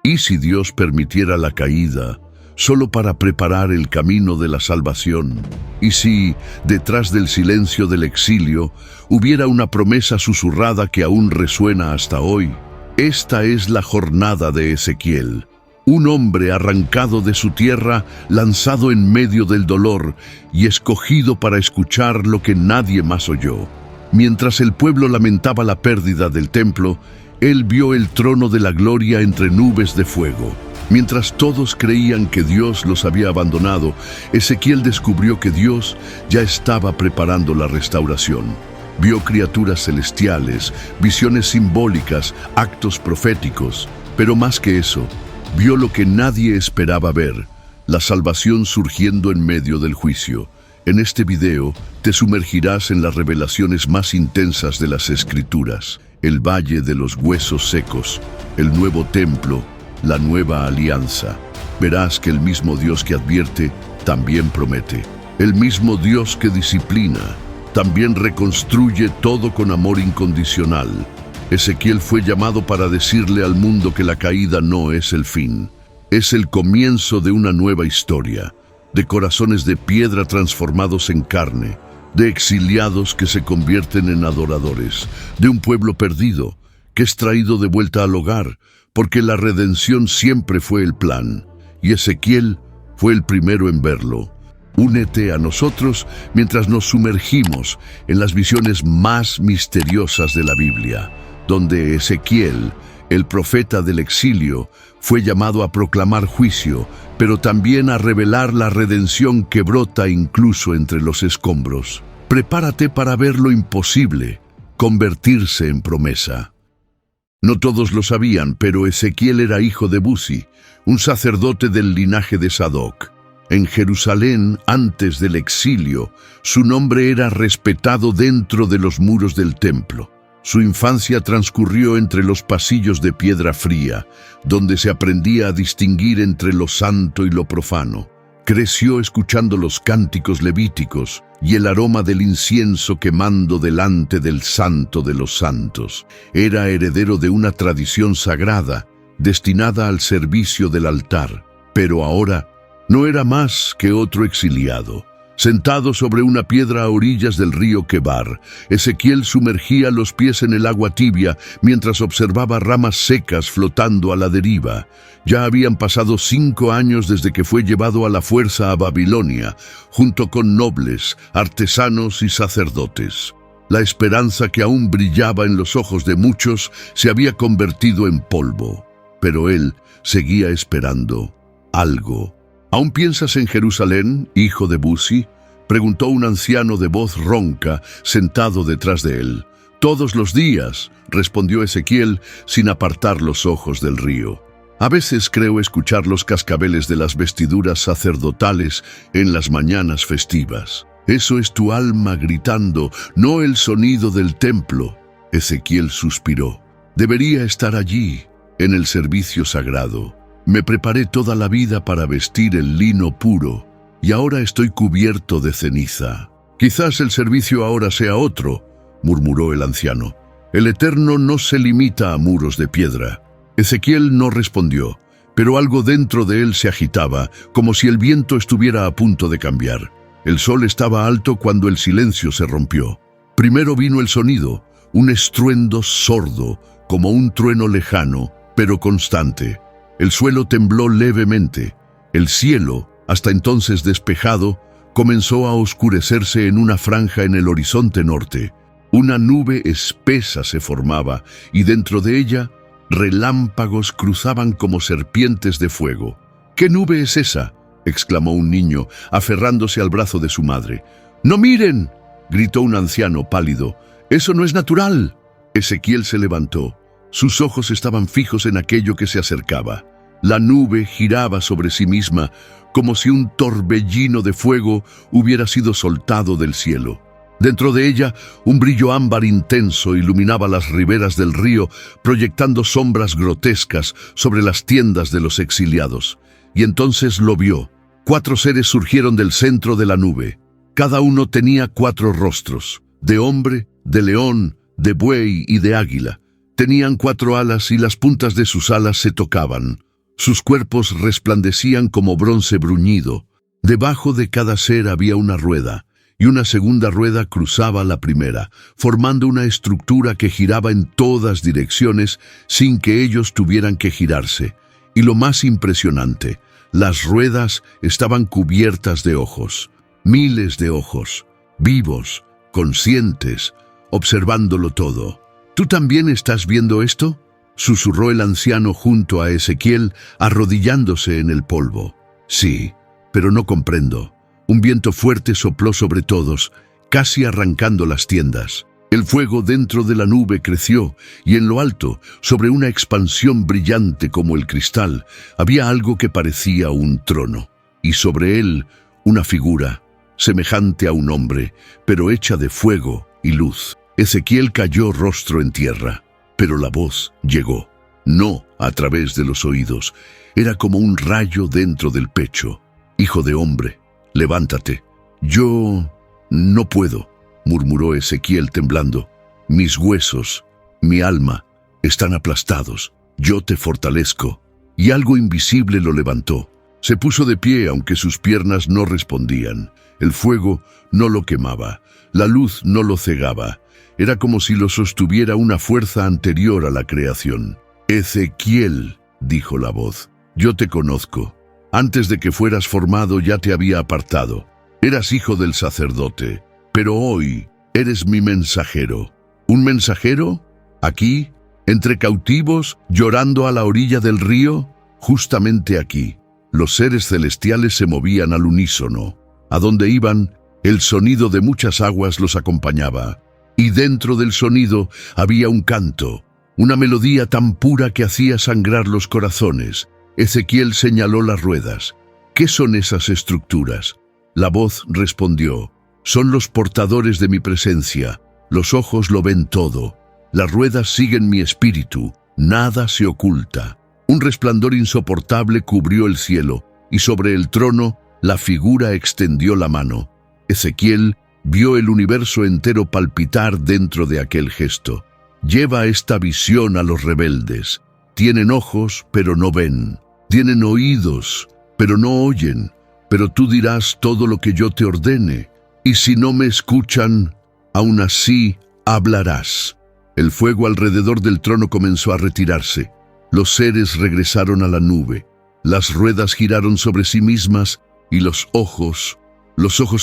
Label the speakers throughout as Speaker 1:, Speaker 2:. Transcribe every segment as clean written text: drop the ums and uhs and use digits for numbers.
Speaker 1: ¿Y si Dios permitiera la caída solo para preparar el camino de la salvación? ¿Y si, detrás del silencio del exilio, hubiera una promesa susurrada que aún resuena hasta hoy? Esta es la jornada de Ezequiel, un hombre arrancado de su tierra, lanzado en medio del dolor y escogido para escuchar lo que nadie más oyó. Mientras el pueblo lamentaba la pérdida del templo, él vio el trono de la gloria entre nubes de fuego. Mientras todos creían que Dios los había abandonado, Ezequiel descubrió que Dios ya estaba preparando la restauración. Vio criaturas celestiales, visiones simbólicas, actos proféticos, pero más que eso, vio lo que nadie esperaba ver, la salvación surgiendo en medio del juicio. En este video te sumergirás en las revelaciones más intensas de las Escrituras, el valle de los huesos secos, el nuevo templo, la nueva alianza. Verás que el mismo Dios que advierte, también promete. El mismo Dios que disciplina, también reconstruye todo con amor incondicional. Ezequiel fue llamado para decirle al mundo que la caída no es el fin. Es el comienzo de una nueva historia, de corazones de piedra transformados en carne, de exiliados que se convierten en adoradores, de un pueblo perdido que es traído de vuelta al hogar, porque la redención siempre fue el plan, y Ezequiel fue el primero en verlo. Únete a nosotros mientras nos sumergimos en las visiones más misteriosas de la Biblia, donde Ezequiel, el profeta del exilio, fue llamado a proclamar juicio, pero también a revelar la redención que brota incluso entre los escombros. Prepárate para ver lo imposible, convertirse en promesa. No todos lo sabían, pero Ezequiel era hijo de Buzi, un sacerdote del linaje de Sadoc. En Jerusalén, antes del exilio, su nombre era respetado dentro de los muros del templo. Su infancia transcurrió entre los pasillos de piedra fría, donde se aprendía a distinguir entre lo santo y lo profano. Creció escuchando los cánticos levíticos y el aroma del incienso quemando delante del Santo de los Santos. Era heredero de una tradición sagrada, destinada al servicio del altar, pero ahora no era más que otro exiliado. Sentado sobre una piedra a orillas del río Quebar, Ezequiel sumergía los pies en el agua tibia mientras observaba ramas secas flotando a la deriva. Ya habían pasado 5 años desde que fue llevado a la fuerza a Babilonia, junto con nobles, artesanos y sacerdotes. La esperanza que aún brillaba en los ojos de muchos se había convertido en polvo, pero él seguía esperando algo. ¿Aún piensas en Jerusalén, hijo de Buzi?, preguntó un anciano de voz ronca, sentado detrás de él. Todos los días, respondió Ezequiel, sin apartar los ojos del río. A veces creo escuchar los cascabeles de las vestiduras sacerdotales en las mañanas festivas. Eso es tu alma gritando, no el sonido del templo. Ezequiel suspiró. Debería estar allí, en el servicio sagrado. Me preparé toda la vida para vestir el lino puro, y ahora estoy cubierto de ceniza. Quizás el servicio ahora sea otro, murmuró el anciano. El Eterno no se limita a muros de piedra. Ezequiel no respondió, pero algo dentro de él se agitaba, como si el viento estuviera a punto de cambiar. El sol estaba alto cuando el silencio se rompió. Primero vino el sonido, un estruendo sordo, como un trueno lejano, pero constante. El suelo tembló levemente. El cielo, hasta entonces despejado, comenzó a oscurecerse en una franja en el horizonte norte. Una nube espesa se formaba y dentro de ella relámpagos cruzaban como serpientes de fuego. ¿Qué nube es esa?, exclamó un niño, aferrándose al brazo de su madre. ¡No miren!, gritó un anciano pálido. ¡Eso no es natural! Ezequiel se levantó. Sus ojos estaban fijos en aquello que se acercaba. La nube giraba sobre sí misma, como si un torbellino de fuego hubiera sido soltado del cielo. Dentro de ella, un brillo ámbar intenso iluminaba las riberas del río, proyectando sombras grotescas sobre las tiendas de los exiliados. Y entonces lo vio. 4 seres surgieron del centro de la nube. Cada uno tenía 4 rostros, de hombre, de león, de buey y de águila. Tenían 4 alas y las puntas de sus alas se tocaban. Sus cuerpos resplandecían como bronce bruñido. Debajo de cada ser había una rueda, y una segunda rueda cruzaba la primera, formando una estructura que giraba en todas direcciones sin que ellos tuvieran que girarse. Y lo más impresionante, las ruedas estaban cubiertas de ojos, miles de ojos, vivos, conscientes, observándolo todo. ¿Tú también estás viendo esto?, susurró el anciano junto a Ezequiel, arrodillándose en el polvo. Sí, pero no comprendo. Un viento fuerte sopló sobre todos, casi arrancando las tiendas. El fuego dentro de la nube creció, y en lo alto, sobre una expansión brillante como el cristal, había algo que parecía un trono, y sobre él una figura, semejante a un hombre, pero hecha de fuego y luz. Ezequiel cayó rostro en tierra, pero la voz llegó, no a través de los oídos, era como un rayo dentro del pecho. «Hijo de hombre, levántate». «Yo no puedo», murmuró Ezequiel temblando. «Mis huesos, mi alma, están aplastados. Yo te fortalezco». Y algo invisible lo levantó. Se puso de pie aunque sus piernas no respondían. El fuego no lo quemaba, la luz no lo cegaba. Era como si lo sostuviera una fuerza anterior a la creación. «Ezequiel», dijo la voz, «yo te conozco. Antes de que fueras formado ya te había apartado. Eras hijo del sacerdote, pero hoy eres mi mensajero». «¿Un mensajero? ¿Aquí? ¿Entre cautivos, llorando a la orilla del río?» «Justamente aquí». Los seres celestiales se movían al unísono. A donde iban, el sonido de muchas aguas los acompañaba. Y dentro del sonido había un canto, una melodía tan pura que hacía sangrar los corazones. Ezequiel señaló las ruedas. «¿Qué son esas estructuras?». La voz respondió: «Son los portadores de mi presencia. Los ojos lo ven todo. Las ruedas siguen mi espíritu. Nada se oculta». Un resplandor insoportable cubrió el cielo, y sobre el trono la figura extendió la mano. Ezequiel vio el universo entero palpitar dentro de aquel gesto. «Lleva esta visión a los rebeldes. Tienen ojos, pero no ven. Tienen oídos, pero no oyen. Pero tú dirás todo lo que yo te ordene. Y si no me escuchan, aún así hablarás». El fuego alrededor del trono comenzó a retirarse. Los seres regresaron a la nube. Las ruedas giraron sobre sí mismas y los ojos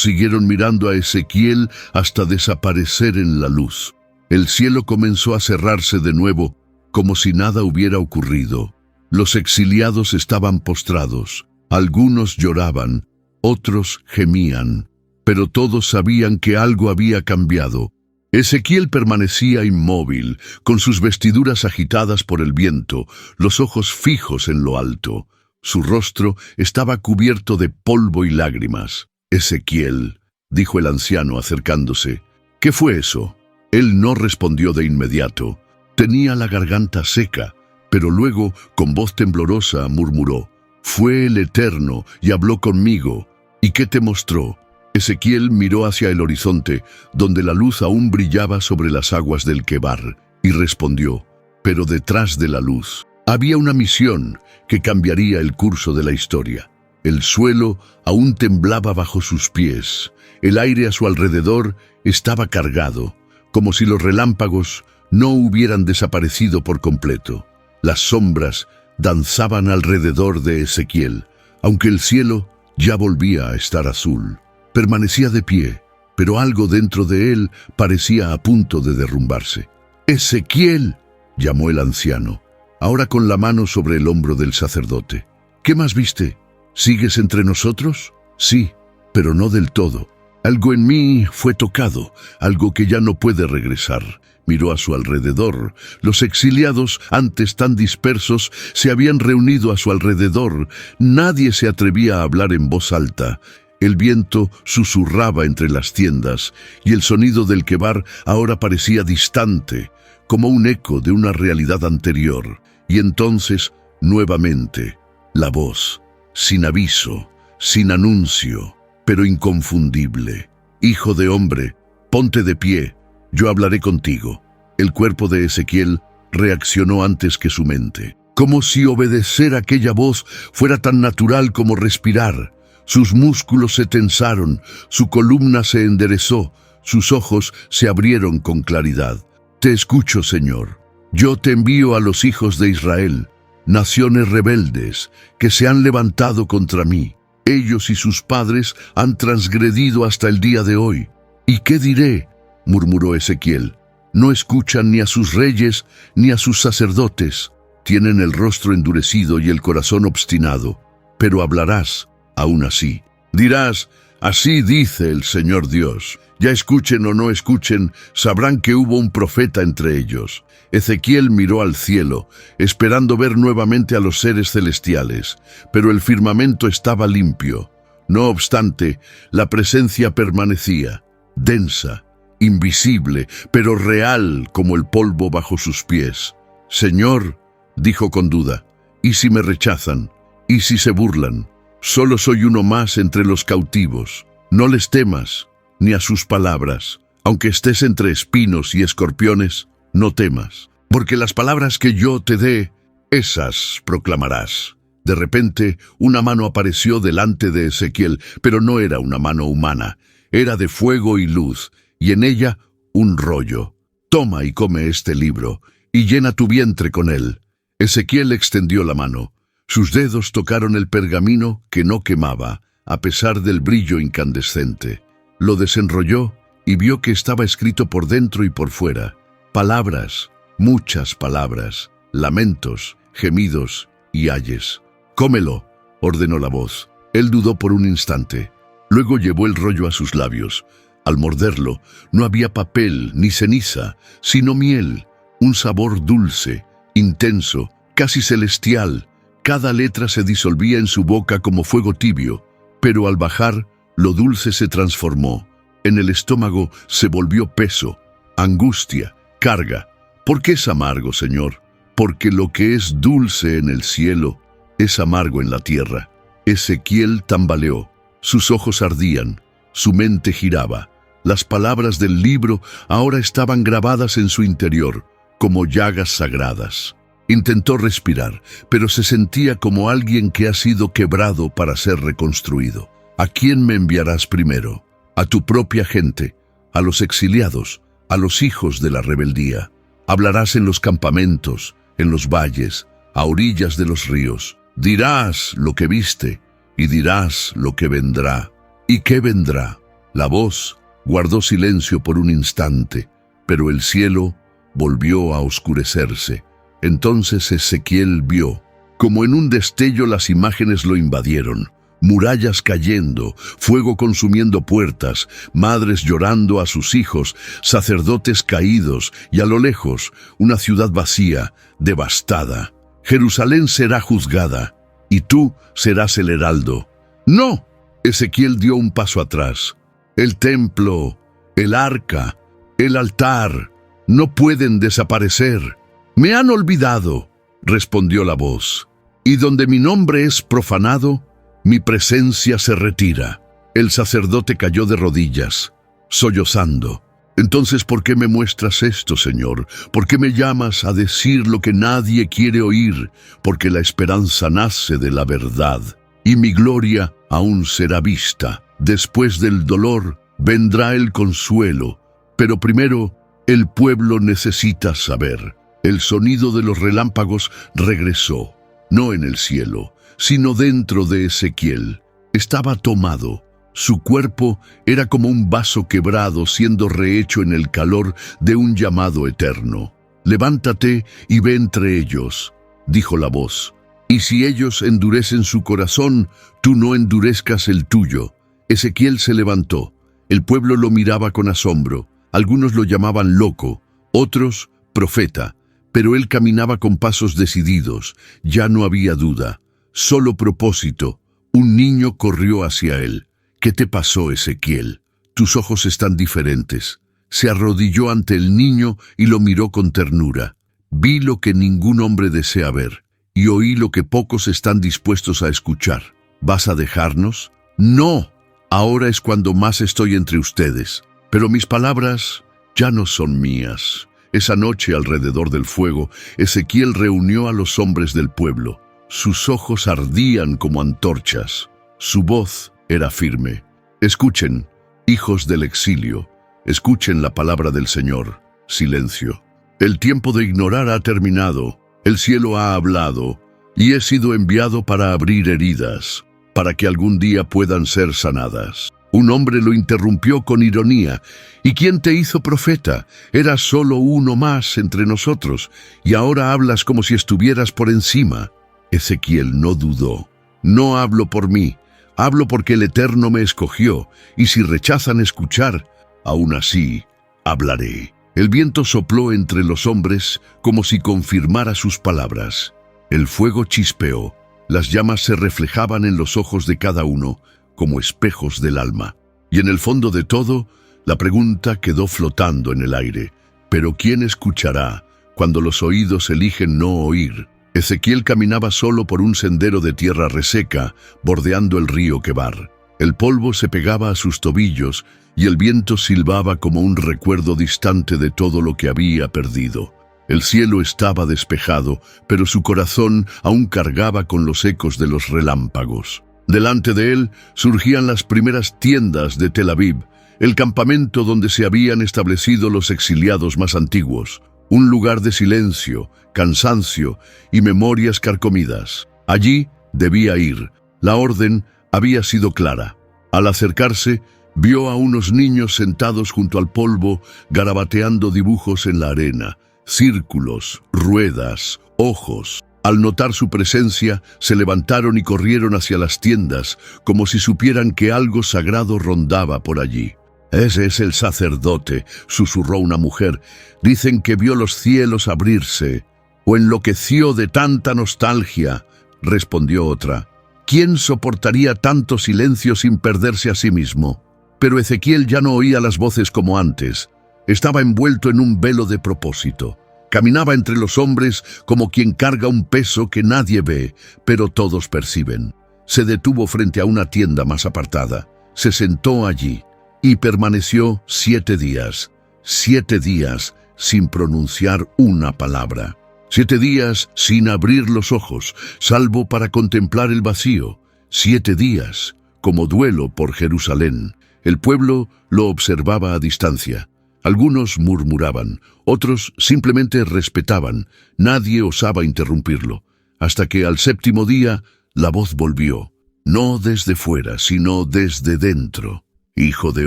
Speaker 1: siguieron mirando a Ezequiel hasta desaparecer en la luz. El cielo comenzó a cerrarse de nuevo, como si nada hubiera ocurrido. Los exiliados estaban postrados. Algunos lloraban, otros gemían, pero todos sabían que algo había cambiado. Ezequiel permanecía inmóvil, con sus vestiduras agitadas por el viento, los ojos fijos en lo alto. Su rostro estaba cubierto de polvo y lágrimas. «Ezequiel», dijo el anciano acercándose, «¿qué fue eso?». Él no respondió de inmediato. Tenía la garganta seca, pero luego, con voz temblorosa, murmuró: «Fue el Eterno y habló conmigo». «¿Y qué te mostró?». Ezequiel miró hacia el horizonte, donde la luz aún brillaba sobre las aguas del Quebar, y respondió: «Pero detrás de la luz había una misión que cambiaría el curso de la historia». El suelo aún temblaba bajo sus pies. El aire a su alrededor estaba cargado, como si los relámpagos no hubieran desaparecido por completo. Las sombras danzaban alrededor de Ezequiel, aunque el cielo ya volvía a estar azul. Permanecía de pie, pero algo dentro de él parecía a punto de derrumbarse. «¡Ezequiel!», llamó el anciano, ahora con la mano sobre el hombro del sacerdote. «¿Qué más viste? ¿Sigues entre nosotros?». «Sí, pero no del todo. Algo en mí fue tocado, algo que ya no puede regresar». Miró a su alrededor. Los exiliados, antes tan dispersos, se habían reunido a su alrededor. Nadie se atrevía a hablar en voz alta. El viento susurraba entre las tiendas, y el sonido del Quebar ahora parecía distante, como un eco de una realidad anterior. Y entonces, nuevamente, la voz, sin aviso, sin anuncio, pero inconfundible: «Hijo de hombre, ponte de pie, yo hablaré contigo». El cuerpo de Ezequiel reaccionó antes que su mente. como si obedecer aquella voz fuera tan natural como respirar. Sus músculos se tensaron, su columna se enderezó, sus ojos se abrieron con claridad. Te escucho, Señor. Yo te envío a los hijos de Israel, naciones rebeldes que se han levantado contra mí. Ellos y sus padres han transgredido hasta el día de hoy. ¿Y qué diré?, murmuró Ezequiel. No escuchan ni a sus reyes ni a sus sacerdotes. Tienen el rostro endurecido y el corazón obstinado. Pero hablarás aún así. Dirás: así dice el Señor Dios. Ya escuchen o no escuchen, sabrán que hubo un profeta entre ellos. Ezequiel miró al cielo, esperando ver nuevamente a los seres celestiales, pero el firmamento estaba limpio. No obstante, la presencia permanecía, densa, invisible, pero real como el polvo bajo sus pies. Señor, dijo con duda, ¿y si me rechazan? ¿Y si se burlan? Solo soy uno más entre los cautivos. No les temas, ni a sus palabras. Aunque estés entre espinos y escorpiones, no temas, porque las palabras que yo te dé, esas proclamarás. De repente, una mano apareció delante de Ezequiel, pero no era una mano humana. Era de fuego y luz, y en ella un rollo. Toma y come este libro, y llena tu vientre con él. Ezequiel extendió la mano. Sus dedos tocaron el pergamino que no quemaba, a pesar del brillo incandescente. Lo desenrolló y vio que estaba escrito por dentro y por fuera. Palabras, muchas palabras, lamentos, gemidos y ayes. «Cómelo», ordenó la voz. Él dudó por un instante. Luego llevó el rollo a sus labios. Al morderlo, no había papel ni ceniza, sino miel, un sabor dulce, intenso, casi celestial. Cada letra se disolvía en su boca como fuego tibio, pero al bajar, lo dulce se transformó. En el estómago se volvió peso, angustia, carga. ¿Por qué es amargo, Señor? Porque lo que es dulce en el cielo es amargo en la tierra. Ezequiel tambaleó, sus ojos ardían, su mente giraba. Las palabras del libro ahora estaban grabadas en su interior, como llagas sagradas. Intentó respirar, pero se sentía como alguien que ha sido quebrado para ser reconstruido. ¿A quién me enviarás primero? A tu propia gente, a los exiliados, a los hijos de la rebeldía. Hablarás en los campamentos, en los valles, a orillas de los ríos. Dirás lo que viste y dirás lo que vendrá. ¿Y qué vendrá? La voz guardó silencio por un instante, pero el cielo volvió a oscurecerse. Entonces Ezequiel vio, como en un destello las imágenes lo invadieron. Murallas cayendo, fuego consumiendo puertas, madres llorando a sus hijos, sacerdotes caídos y a lo lejos una ciudad vacía, devastada. Jerusalén será juzgada y tú serás el heraldo. ¡No! Ezequiel dio un paso atrás. El templo, el arca, el altar no pueden desaparecer. Me han olvidado, respondió la voz, y donde mi nombre es profanado, mi presencia se retira. El sacerdote cayó de rodillas, sollozando. Entonces, ¿por qué me muestras esto, Señor? ¿Por qué me llamas a decir lo que nadie quiere oír? Porque la esperanza nace de la verdad, y mi gloria aún será vista. Después del dolor vendrá el consuelo, pero primero el pueblo necesita saber. El sonido de los relámpagos regresó, no en el cielo, sino dentro de Ezequiel. Estaba tomado. Su cuerpo era como un vaso quebrado siendo rehecho en el calor de un llamado eterno. «Levántate y ve entre ellos», dijo la voz. «Y si ellos endurecen su corazón, tú no endurezcas el tuyo». Ezequiel se levantó. El pueblo lo miraba con asombro. Algunos lo llamaban loco, otros profeta. Pero él caminaba con pasos decididos. Ya no había duda, solo propósito. Un niño corrió hacia él. «¿Qué te pasó, Ezequiel? Tus ojos están diferentes». Se arrodilló ante el niño y lo miró con ternura. «Vi lo que ningún hombre desea ver, y oí lo que pocos están dispuestos a escuchar. ¿Vas a dejarnos?» «No, ahora es cuando más estoy entre ustedes. Pero mis palabras ya no son mías. Esa noche, alrededor del fuego, Ezequiel reunió a los hombres del pueblo. Sus ojos ardían como antorchas. Su voz era firme. Escuchen, hijos del exilio, escuchen la palabra del Señor. Silencio. El tiempo de ignorar ha terminado. El cielo ha hablado, y he sido enviado para abrir heridas, para que algún día puedan ser sanadas. Un hombre lo interrumpió con ironía. ¿Y quién te hizo profeta? Eras solo uno más entre nosotros, y ahora hablas como si estuvieras por encima. Ezequiel no dudó. No hablo por mí, hablo porque el Eterno me escogió, y si rechazan escuchar, aún así hablaré. El viento sopló entre los hombres como si confirmara sus palabras. El fuego chispeó. Las llamas se reflejaban en los ojos de cada uno como espejos del alma. Y en el fondo de todo, la pregunta quedó flotando en el aire. ¿Pero quién escuchará cuando los oídos eligen no oír? Ezequiel caminaba solo por un sendero de tierra reseca, bordeando el río Quebar. El polvo se pegaba a sus tobillos y el viento silbaba como un recuerdo distante de todo lo que había perdido. El cielo estaba despejado, pero su corazón aún cargaba con los ecos de los relámpagos. Delante de él surgían las primeras tiendas de Tel Aviv, el campamento donde se habían establecido los exiliados más antiguos, un lugar de silencio, cansancio y memorias carcomidas. Allí debía ir. La orden había sido clara. Al acercarse, vio a unos niños sentados junto al polvo, garabateando dibujos en la arena, círculos, ruedas, ojos. Al notar su presencia, se levantaron y corrieron hacia las tiendas, como si supieran que algo sagrado rondaba por allí. «Ese es el sacerdote», susurró una mujer. «Dicen que vio los cielos abrirse». «O enloqueció de tanta nostalgia», respondió otra. «¿Quién soportaría tanto silencio sin perderse a sí mismo?» Pero Ezequiel ya no oía las voces como antes. Estaba envuelto en un velo de propósito. Caminaba entre los hombres como quien carga un peso que nadie ve, pero todos perciben. Se detuvo frente a una tienda más apartada. Se sentó allí y permaneció 7 días. 7 días sin pronunciar una palabra. 7 días sin abrir los ojos, salvo para contemplar el vacío. 7 días como duelo por Jerusalén. El pueblo lo observaba a distancia. Algunos murmuraban, otros simplemente respetaban. Nadie osaba interrumpirlo, hasta que al 7º día la voz volvió, no desde fuera, sino desde dentro. «Hijo de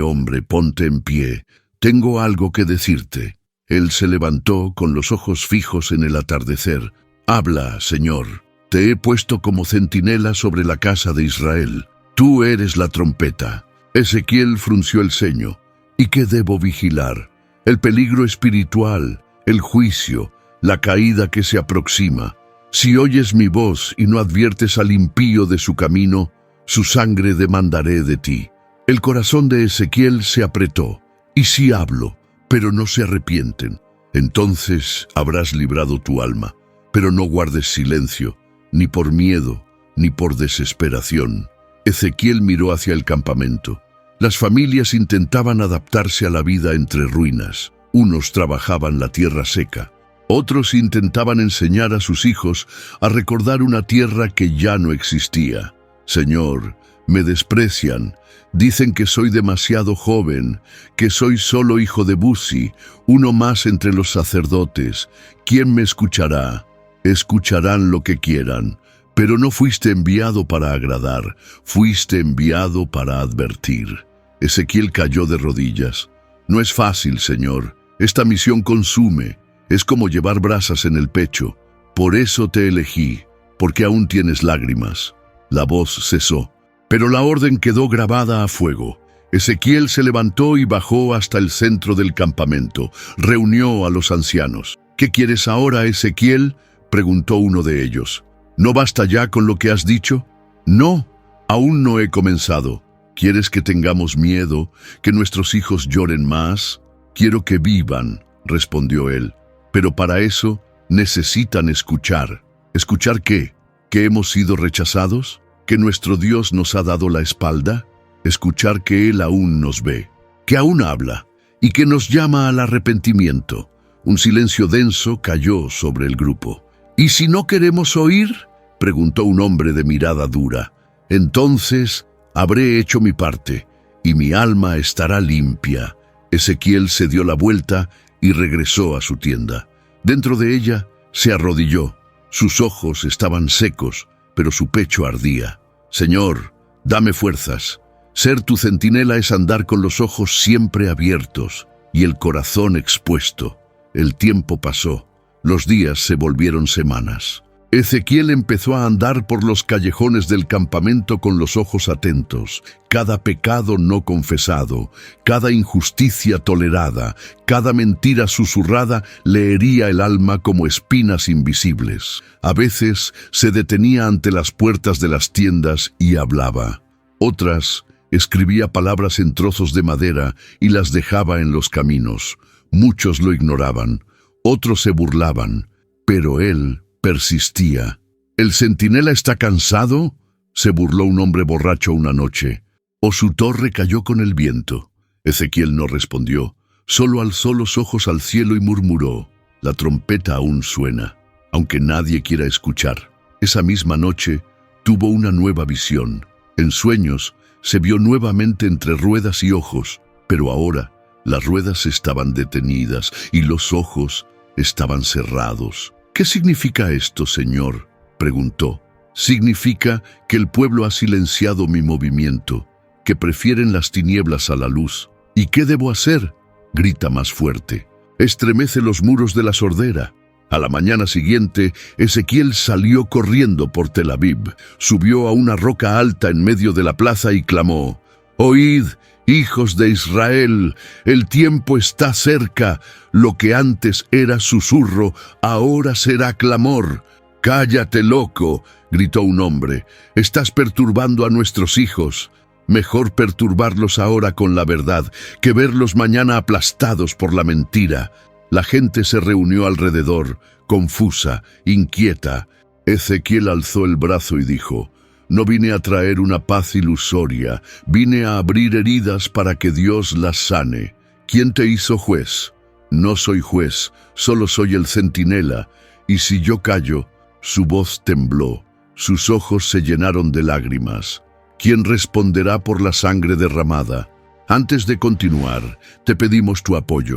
Speaker 1: hombre, ponte en pie, tengo algo que decirte». Él se levantó con los ojos fijos en el atardecer. «Habla, Señor, te he puesto como centinela sobre la casa de Israel. Tú eres la trompeta». Ezequiel frunció el ceño. ¿Y qué debo vigilar? El peligro espiritual, el juicio, la caída que se aproxima. Si oyes mi voz y no adviertes al impío de su camino, su sangre demandaré de ti. El corazón de Ezequiel se apretó. ¿Y si hablo, pero no se arrepienten? Entonces habrás librado tu alma, pero no guardes silencio, ni por miedo, ni por desesperación. Ezequiel miró hacia el campamento. Las familias intentaban adaptarse a la vida entre ruinas. Unos trabajaban la tierra seca. Otros intentaban enseñar a sus hijos a recordar una tierra que ya no existía. «Señor, me desprecian. Dicen que soy demasiado joven, que soy solo hijo de Buzi, uno más entre los sacerdotes. ¿Quién me escuchará? Escucharán lo que quieran. Pero no fuiste enviado para agradar, fuiste enviado para advertir». Ezequiel cayó de rodillas. «No es fácil, Señor. Esta misión consume. Es como llevar brasas en el pecho. Por eso te elegí, porque aún tienes lágrimas». La voz cesó, pero la orden quedó grabada a fuego. Ezequiel se levantó y bajó hasta el centro del campamento. Reunió a los ancianos. «¿Qué quieres ahora, Ezequiel?», preguntó uno de ellos. «¿No basta ya con lo que has dicho?» «No, aún no he comenzado. ¿Quieres que tengamos miedo, que nuestros hijos lloren más?» «Quiero que vivan», respondió él. «Pero para eso necesitan escuchar». ¿Escuchar qué? ¿Que hemos sido rechazados? ¿Que nuestro Dios nos ha dado la espalda? Escuchar que Él aún nos ve, que aún habla y que nos llama al arrepentimiento. Un silencio denso cayó sobre el grupo. «¿Y si no queremos oír?», preguntó un hombre de mirada dura. «Entonces habré hecho mi parte, y mi alma estará limpia». Ezequiel se dio la vuelta y regresó a su tienda. Dentro de ella se arrodilló. Sus ojos estaban secos, pero su pecho ardía. «Señor, dame fuerzas. Ser tu centinela es andar con los ojos siempre abiertos y el corazón expuesto». El tiempo pasó. Los días se volvieron semanas. Ezequiel empezó a andar por los callejones del campamento con los ojos atentos. Cada pecado no confesado, cada injusticia tolerada, cada mentira susurrada le hería el alma como espinas invisibles. A veces se detenía ante las puertas de las tiendas y hablaba. Otras escribía palabras en trozos de madera y las dejaba en los caminos. Muchos lo ignoraban, otros se burlaban, pero él persistía. «¿El centinela está cansado?», se burló un hombre borracho una noche. «¿O su torre cayó con el viento?». Ezequiel no respondió, solo alzó los ojos al cielo y murmuró: «La trompeta aún suena, aunque nadie quiera escuchar». Esa misma noche tuvo una nueva visión. En sueños se vio nuevamente entre ruedas y ojos, pero ahora las ruedas estaban detenidas y los ojos estaban cerrados. «¿Qué significa esto, Señor?», preguntó. «Significa que el pueblo ha silenciado mi movimiento, que prefieren las tinieblas a la luz». «¿Y qué debo hacer?», grita más fuerte. «Estremece los muros de la sordera». A la mañana siguiente, Ezequiel salió corriendo por Tel Aviv, subió a una roca alta en medio de la plaza y clamó: «Oíd, hijos de Israel, el tiempo está cerca, lo que antes era susurro, ahora será clamor». «Cállate, loco», gritó un hombre, «estás perturbando a nuestros hijos. Mejor perturbarlos ahora con la verdad, que verlos mañana aplastados por la mentira». La gente se reunió alrededor, confusa, inquieta. Ezequiel alzó el brazo y dijo: «No vine a traer una paz ilusoria, vine a abrir heridas para que Dios las sane». «¿Quién te hizo juez?». «No soy juez, solo soy el centinela, y si yo callo». Su voz tembló, sus ojos se llenaron de lágrimas. «¿Quién responderá por la sangre derramada?». Antes de continuar, te pedimos tu apoyo.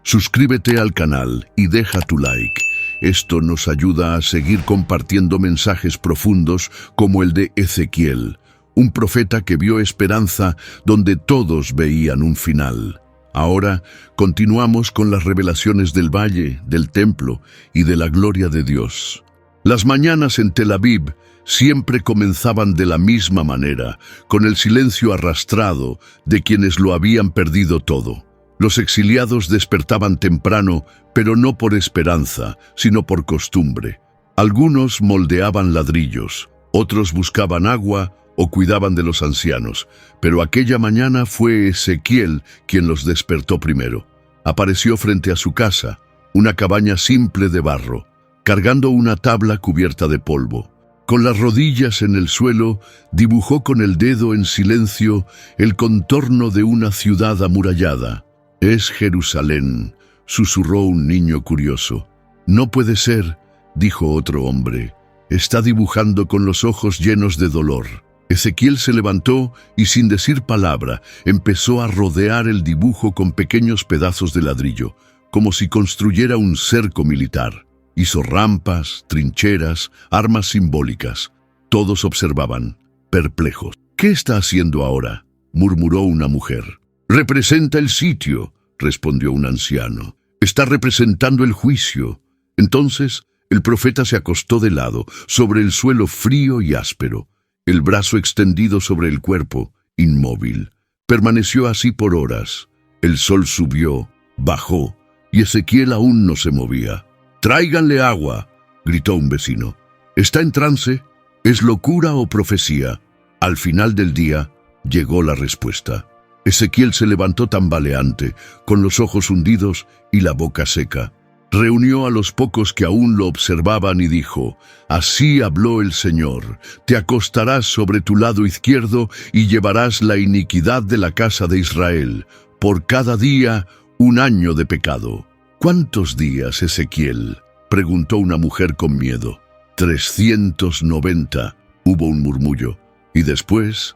Speaker 1: Suscríbete al canal y deja tu like. Esto nos ayuda a seguir compartiendo mensajes profundos como el de Ezequiel, un profeta que vio esperanza donde todos veían un final. Ahora continuamos con las revelaciones del valle, del templo y de la gloria de Dios. Las mañanas en Tel Aviv siempre comenzaban de la misma manera, con el silencio arrastrado de quienes lo habían perdido todo. Los exiliados despertaban temprano, pero no por esperanza, sino por costumbre. Algunos moldeaban ladrillos, otros buscaban agua o cuidaban de los ancianos, pero aquella mañana fue Ezequiel quien los despertó primero. Apareció frente a su casa, una cabaña simple de barro, cargando una tabla cubierta de polvo. Con las rodillas en el suelo, dibujó con el dedo en silencio el contorno de una ciudad amurallada. «Es Jerusalén», susurró un niño curioso. «No puede ser», dijo otro hombre. «Está dibujando con los ojos llenos de dolor». Ezequiel se levantó y sin decir palabra empezó a rodear el dibujo con pequeños pedazos de ladrillo, como si construyera un cerco militar. Hizo rampas, trincheras, armas simbólicas. Todos observaban, perplejos. «¿Qué está haciendo ahora?», murmuró una mujer. «Representa el sitio», respondió un anciano. «Está representando el juicio». Entonces el profeta se acostó de lado, sobre el suelo frío y áspero, el brazo extendido sobre el cuerpo, inmóvil. Permaneció así por horas. El sol subió, bajó, y Ezequiel aún no se movía. «Tráiganle agua», gritó un vecino. «Está en trance. ¿Es locura o profecía?». Al final del día llegó la respuesta. Ezequiel se levantó tambaleante, con los ojos hundidos y la boca seca. Reunió a los pocos que aún lo observaban y dijo: «Así habló el Señor, te acostarás sobre tu lado izquierdo y llevarás la iniquidad de la casa de Israel, por cada día un año de pecado». ¿Cuántos días, Ezequiel?, preguntó una mujer con miedo. 390, hubo un murmullo. Y después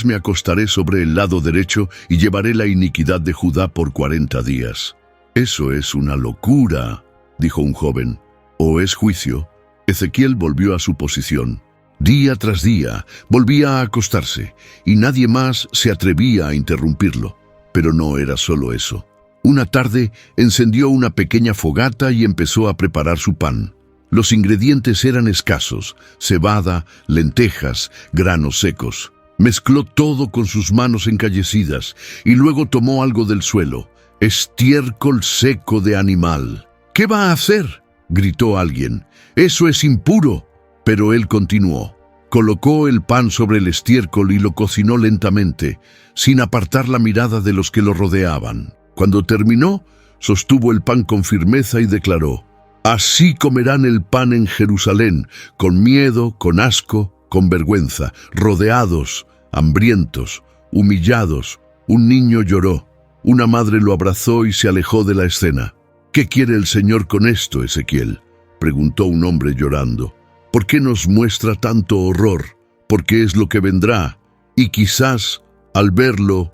Speaker 1: me acostaré sobre el lado derecho y llevaré la iniquidad de Judá por 40 días. Eso es una locura, dijo un joven. ¿O es juicio? Ezequiel volvió a su posición. Día tras día volvía a acostarse y nadie más se atrevía a interrumpirlo. Pero no era solo eso. Una tarde encendió una pequeña fogata y empezó a preparar su pan. Los ingredientes eran escasos: cebada, lentejas, granos secos. Mezcló todo con sus manos encallecidas y luego tomó algo del suelo: estiércol seco de animal. ¿Qué va a hacer?, gritó alguien. «Eso es impuro». Pero él continuó. Colocó el pan sobre el estiércol y lo cocinó lentamente, sin apartar la mirada de los que lo rodeaban. Cuando terminó, sostuvo el pan con firmeza y declaró: «Así comerán el pan en Jerusalén, con miedo, con asco, con vergüenza, rodeados, hambrientos, humillados». Un niño lloró. Una madre lo abrazó y se alejó de la escena. «¿Qué quiere el Señor con esto, Ezequiel?», preguntó un hombre llorando. «¿Por qué nos muestra tanto horror? Porque es lo que vendrá. Y quizás, al verlo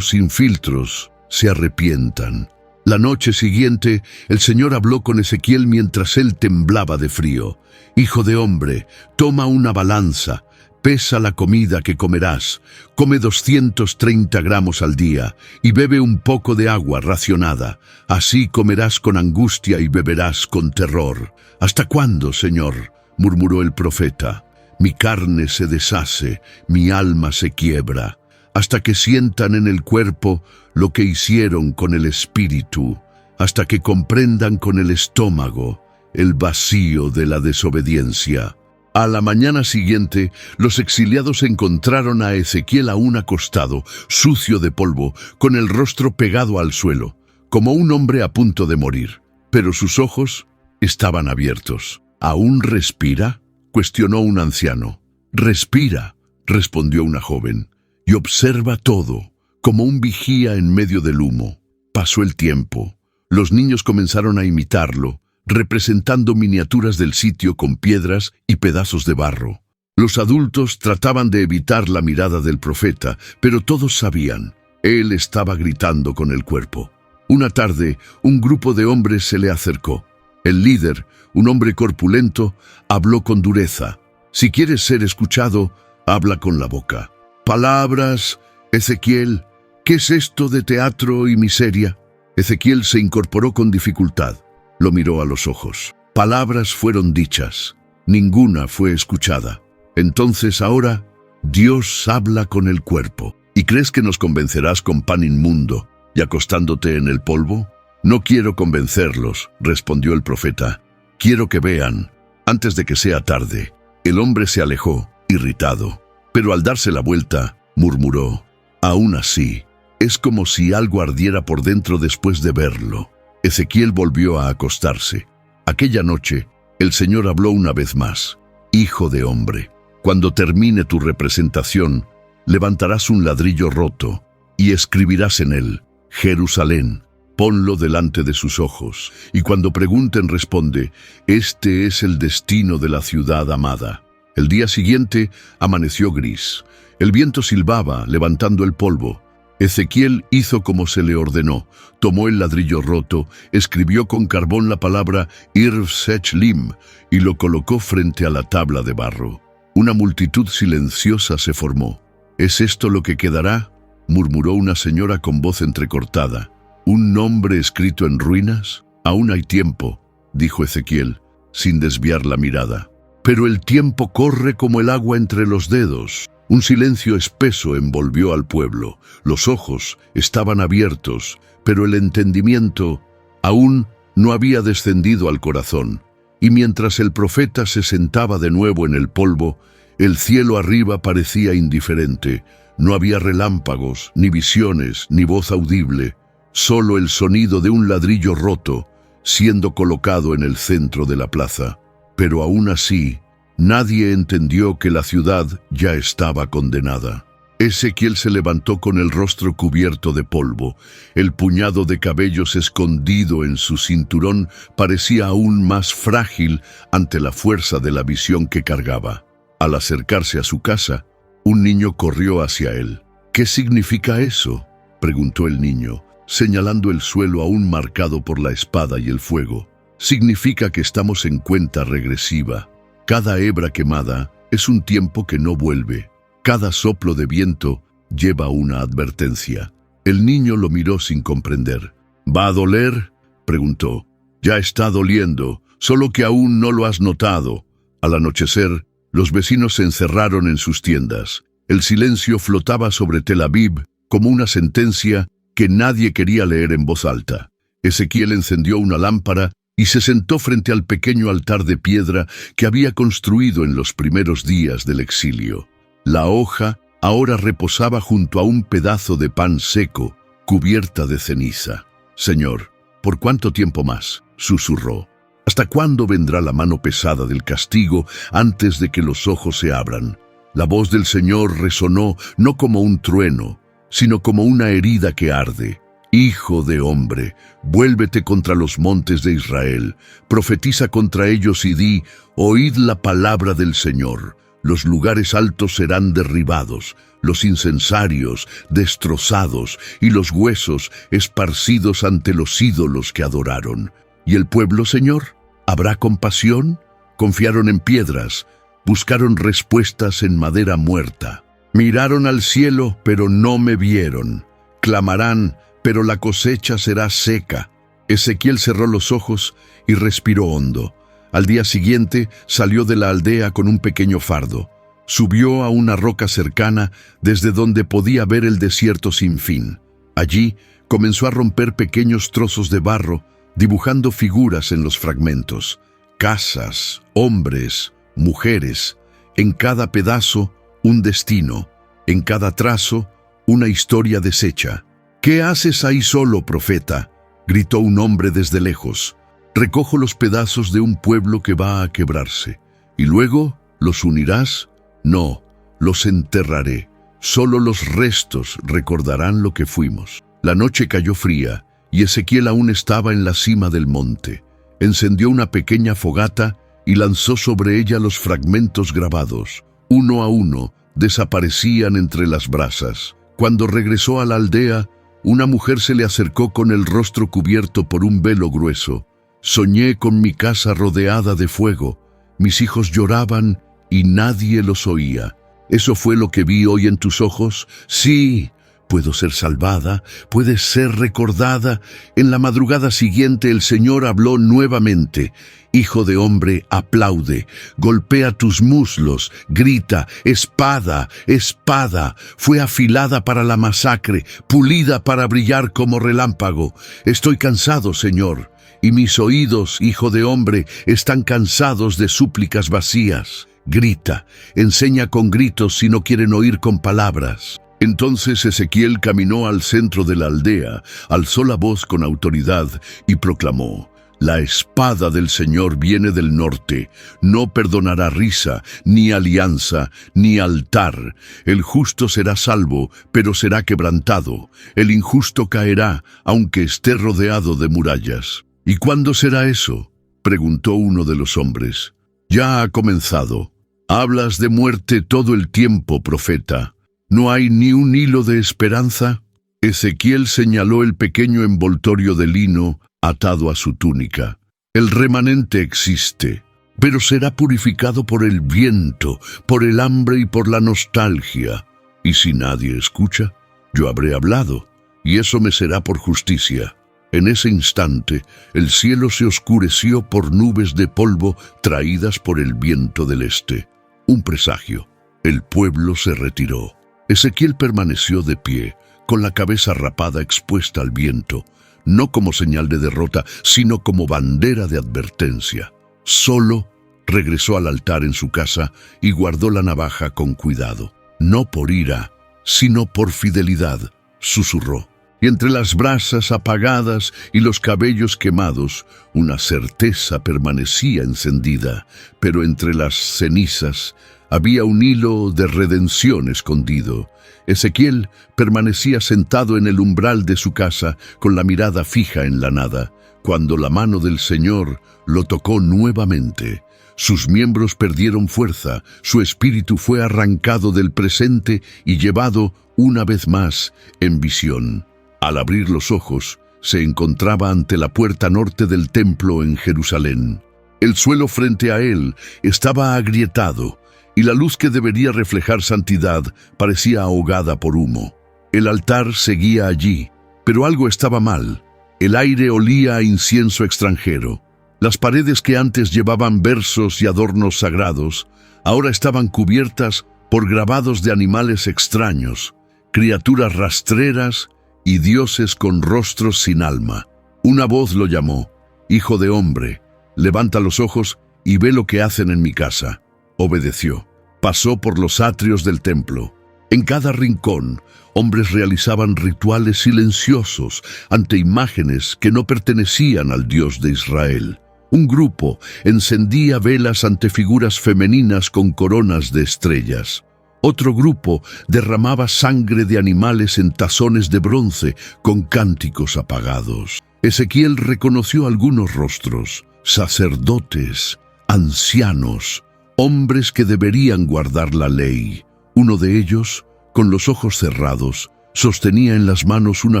Speaker 1: sin filtros, se arrepientan». La noche siguiente, el Señor habló con Ezequiel mientras él temblaba de frío. «Hijo de hombre, toma una balanza, pesa la comida que comerás, come 230 gramos al día y bebe un poco de agua racionada. Así comerás con angustia y beberás con terror». «¿Hasta cuándo, Señor?», murmuró el profeta. «Mi carne se deshace, mi alma se quiebra, hasta que sientan en el cuerpo lo que hicieron con el espíritu, hasta que comprendan con el estómago el vacío de la desobediencia». A la mañana siguiente, los exiliados encontraron a Ezequiel aún acostado, sucio de polvo, con el rostro pegado al suelo, como un hombre a punto de morir. Pero sus ojos estaban abiertos. «¿Aún respira?», cuestionó un anciano. «Respira», respondió una joven, «y observa todo, como un vigía en medio del humo». Pasó el tiempo. Los niños comenzaron a imitarlo, representando miniaturas del sitio con piedras y pedazos de barro. Los adultos trataban de evitar la mirada del profeta, pero todos sabían: él estaba gritando con el cuerpo. Una tarde, un grupo de hombres se le acercó. El líder, un hombre corpulento, habló con dureza. «Si quieres ser escuchado, habla con la boca». «Palabras, Ezequiel, ¿qué es esto de teatro y miseria?». Ezequiel se incorporó con dificultad. Lo miró a los ojos. Palabras fueron dichas, ninguna fue escuchada. Entonces ahora, Dios habla con el cuerpo. ¿Y crees que nos convencerás con pan inmundo y acostándote en el polvo? «No quiero convencerlos», respondió el profeta. «Quiero que vean, antes de que sea tarde». El hombre se alejó, irritado, pero al darse la vuelta, murmuró: «Aún así, es como si algo ardiera por dentro después de verlo». Ezequiel volvió a acostarse. Aquella noche, el Señor habló una vez más: «Hijo de hombre, cuando termine tu representación, levantarás un ladrillo roto y escribirás en él: Jerusalén. Ponlo delante de sus ojos, y cuando pregunten responde: este es el destino de la ciudad amada». El día siguiente amaneció gris. El viento silbaba, levantando el polvo. Ezequiel hizo como se le ordenó. Tomó el ladrillo roto, escribió con carbón la palabra Ir-Sech-Lim y lo colocó frente a la tabla de barro. Una multitud silenciosa se formó. «¿Es esto lo que quedará?», murmuró una señora con voz entrecortada. «¿Un nombre escrito en ruinas? Aún hay tiempo», dijo Ezequiel, sin desviar la mirada. Pero el tiempo corre como el agua entre los dedos. Un silencio espeso envolvió al pueblo. Los ojos estaban abiertos, pero el entendimiento aún no había descendido al corazón. Y mientras el profeta se sentaba de nuevo en el polvo, el cielo arriba parecía indiferente. No había relámpagos, ni visiones, ni voz audible. Solo el sonido de un ladrillo roto, siendo colocado en el centro de la plaza. Pero aún así, nadie entendió que la ciudad ya estaba condenada. Ezequiel se levantó con el rostro cubierto de polvo. El puñado de cabellos escondido en su cinturón parecía aún más frágil ante la fuerza de la visión que cargaba. Al acercarse a su casa, un niño corrió hacia él. «¿Qué significa eso?», preguntó el niño, señalando el suelo aún marcado por la espada y el fuego. «Significa que estamos en cuenta regresiva. Cada hebra quemada es un tiempo que no vuelve. Cada soplo de viento lleva una advertencia». El niño lo miró sin comprender. «¿Va a doler?», preguntó. «Ya está doliendo, solo que aún no lo has notado». Al anochecer, los vecinos se encerraron en sus tiendas. El silencio flotaba sobre Tel Aviv como una sentencia que nadie quería leer en voz alta. Ezequiel encendió una lámpara y se sentó frente al pequeño altar de piedra que había construido en los primeros días del exilio. La hoja ahora reposaba junto a un pedazo de pan seco, cubierta de ceniza. «Señor, ¿por cuánto tiempo más?», susurró. «¿Hasta cuándo vendrá la mano pesada del castigo antes de que los ojos se abran?». La voz del Señor resonó no como un trueno, sino como una herida que arde. «Hijo de hombre, vuélvete contra los montes de Israel, profetiza contra ellos y di: oíd la palabra del Señor. Los lugares altos serán derribados, los incensarios destrozados y los huesos esparcidos ante los ídolos que adoraron. ¿Y el pueblo, Señor? ¿Habrá compasión?». Confiaron en piedras, buscaron respuestas en madera muerta. Miraron al cielo, pero no me vieron. Clamarán, pero la cosecha será seca. Ezequiel cerró los ojos y respiró hondo. Al día siguiente salió de la aldea con un pequeño fardo. Subió a una roca cercana desde donde podía ver el desierto sin fin. Allí comenzó a romper pequeños trozos de barro, dibujando figuras en los fragmentos. Casas, hombres, mujeres, en cada pedazo un destino, en cada trazo una historia deshecha. «¿Qué haces ahí solo, profeta?», gritó un hombre desde lejos. «Recojo los pedazos de un pueblo que va a quebrarse. ¿Y luego los unirás? No, los enterraré. Solo los restos recordarán lo que fuimos». La noche cayó fría y Ezequiel aún estaba en la cima del monte. Encendió una pequeña fogata y lanzó sobre ella los fragmentos grabados. Uno a uno desaparecían entre las brasas. Cuando regresó a la aldea, una mujer se le acercó con el rostro cubierto por un velo grueso. «Soñé con mi casa rodeada de fuego. Mis hijos lloraban y nadie los oía. ¿Eso fue lo que vi hoy en tus ojos? Sí. Puedo ser salvada, puedes ser recordada». En la madrugada siguiente el Señor habló nuevamente. «Hijo de hombre, aplaude, golpea tus muslos, grita: espada, espada, fue afilada para la masacre, pulida para brillar como relámpago. Estoy cansado, Señor, y mis oídos, hijo de hombre, están cansados de súplicas vacías. Grita, enseña con gritos si no quieren oír con palabras». Entonces Ezequiel caminó al centro de la aldea, alzó la voz con autoridad y proclamó: «La espada del Señor viene del norte, no perdonará risa, ni alianza, ni altar. El justo será salvo, pero será quebrantado. El injusto caerá, aunque esté rodeado de murallas». «¿Y cuándo será eso?», preguntó uno de los hombres. «Ya ha comenzado. Hablas de muerte todo el tiempo, profeta. ¿No hay ni un hilo de esperanza?». Ezequiel señaló el pequeño envoltorio de lino atado a su túnica. «El remanente existe, pero será purificado por el viento, por el hambre y por la nostalgia. Y si nadie escucha, yo habré hablado, y eso me será por justicia». En ese instante, el cielo se oscureció por nubes de polvo traídas por el viento del este. Un presagio. El pueblo se retiró. Ezequiel permaneció de pie, con la cabeza rapada expuesta al viento, no como señal de derrota, sino como bandera de advertencia. Solo regresó al altar en su casa y guardó la navaja con cuidado. «No por ira, sino por fidelidad», susurró. y entre las brasas apagadas y los cabellos quemados, una certeza permanecía encendida, pero entre las cenizas había un hilo de redención escondido. Ezequiel permanecía sentado en el umbral de su casa, con la mirada fija en la nada, cuando la mano del Señor lo tocó nuevamente. Sus miembros perdieron fuerza, su espíritu fue arrancado del presente y llevado una vez más en visión. Al abrir los ojos, se encontraba ante la puerta norte del templo en Jerusalén. El suelo frente a él estaba agrietado, y la luz que debería reflejar santidad parecía ahogada por humo. El altar seguía allí, pero algo estaba mal. El aire olía a incienso extranjero. Las paredes que antes llevaban versos y adornos sagrados, ahora estaban cubiertas por grabados de animales extraños, criaturas rastreras y dioses con rostros sin alma. Una voz lo llamó: «Hijo de hombre, levanta los ojos y ve lo que hacen en mi casa». Obedeció. Pasó por los atrios del templo. En cada rincón, hombres realizaban rituales silenciosos ante imágenes que no pertenecían al Dios de Israel. Un grupo encendía velas ante figuras femeninas con coronas de estrellas. Otro grupo derramaba sangre de animales en tazones de bronce con cánticos apagados. Ezequiel reconoció algunos rostros: sacerdotes, ancianos, hombres que deberían guardar la ley. Uno de ellos, con los ojos cerrados, sostenía en las manos una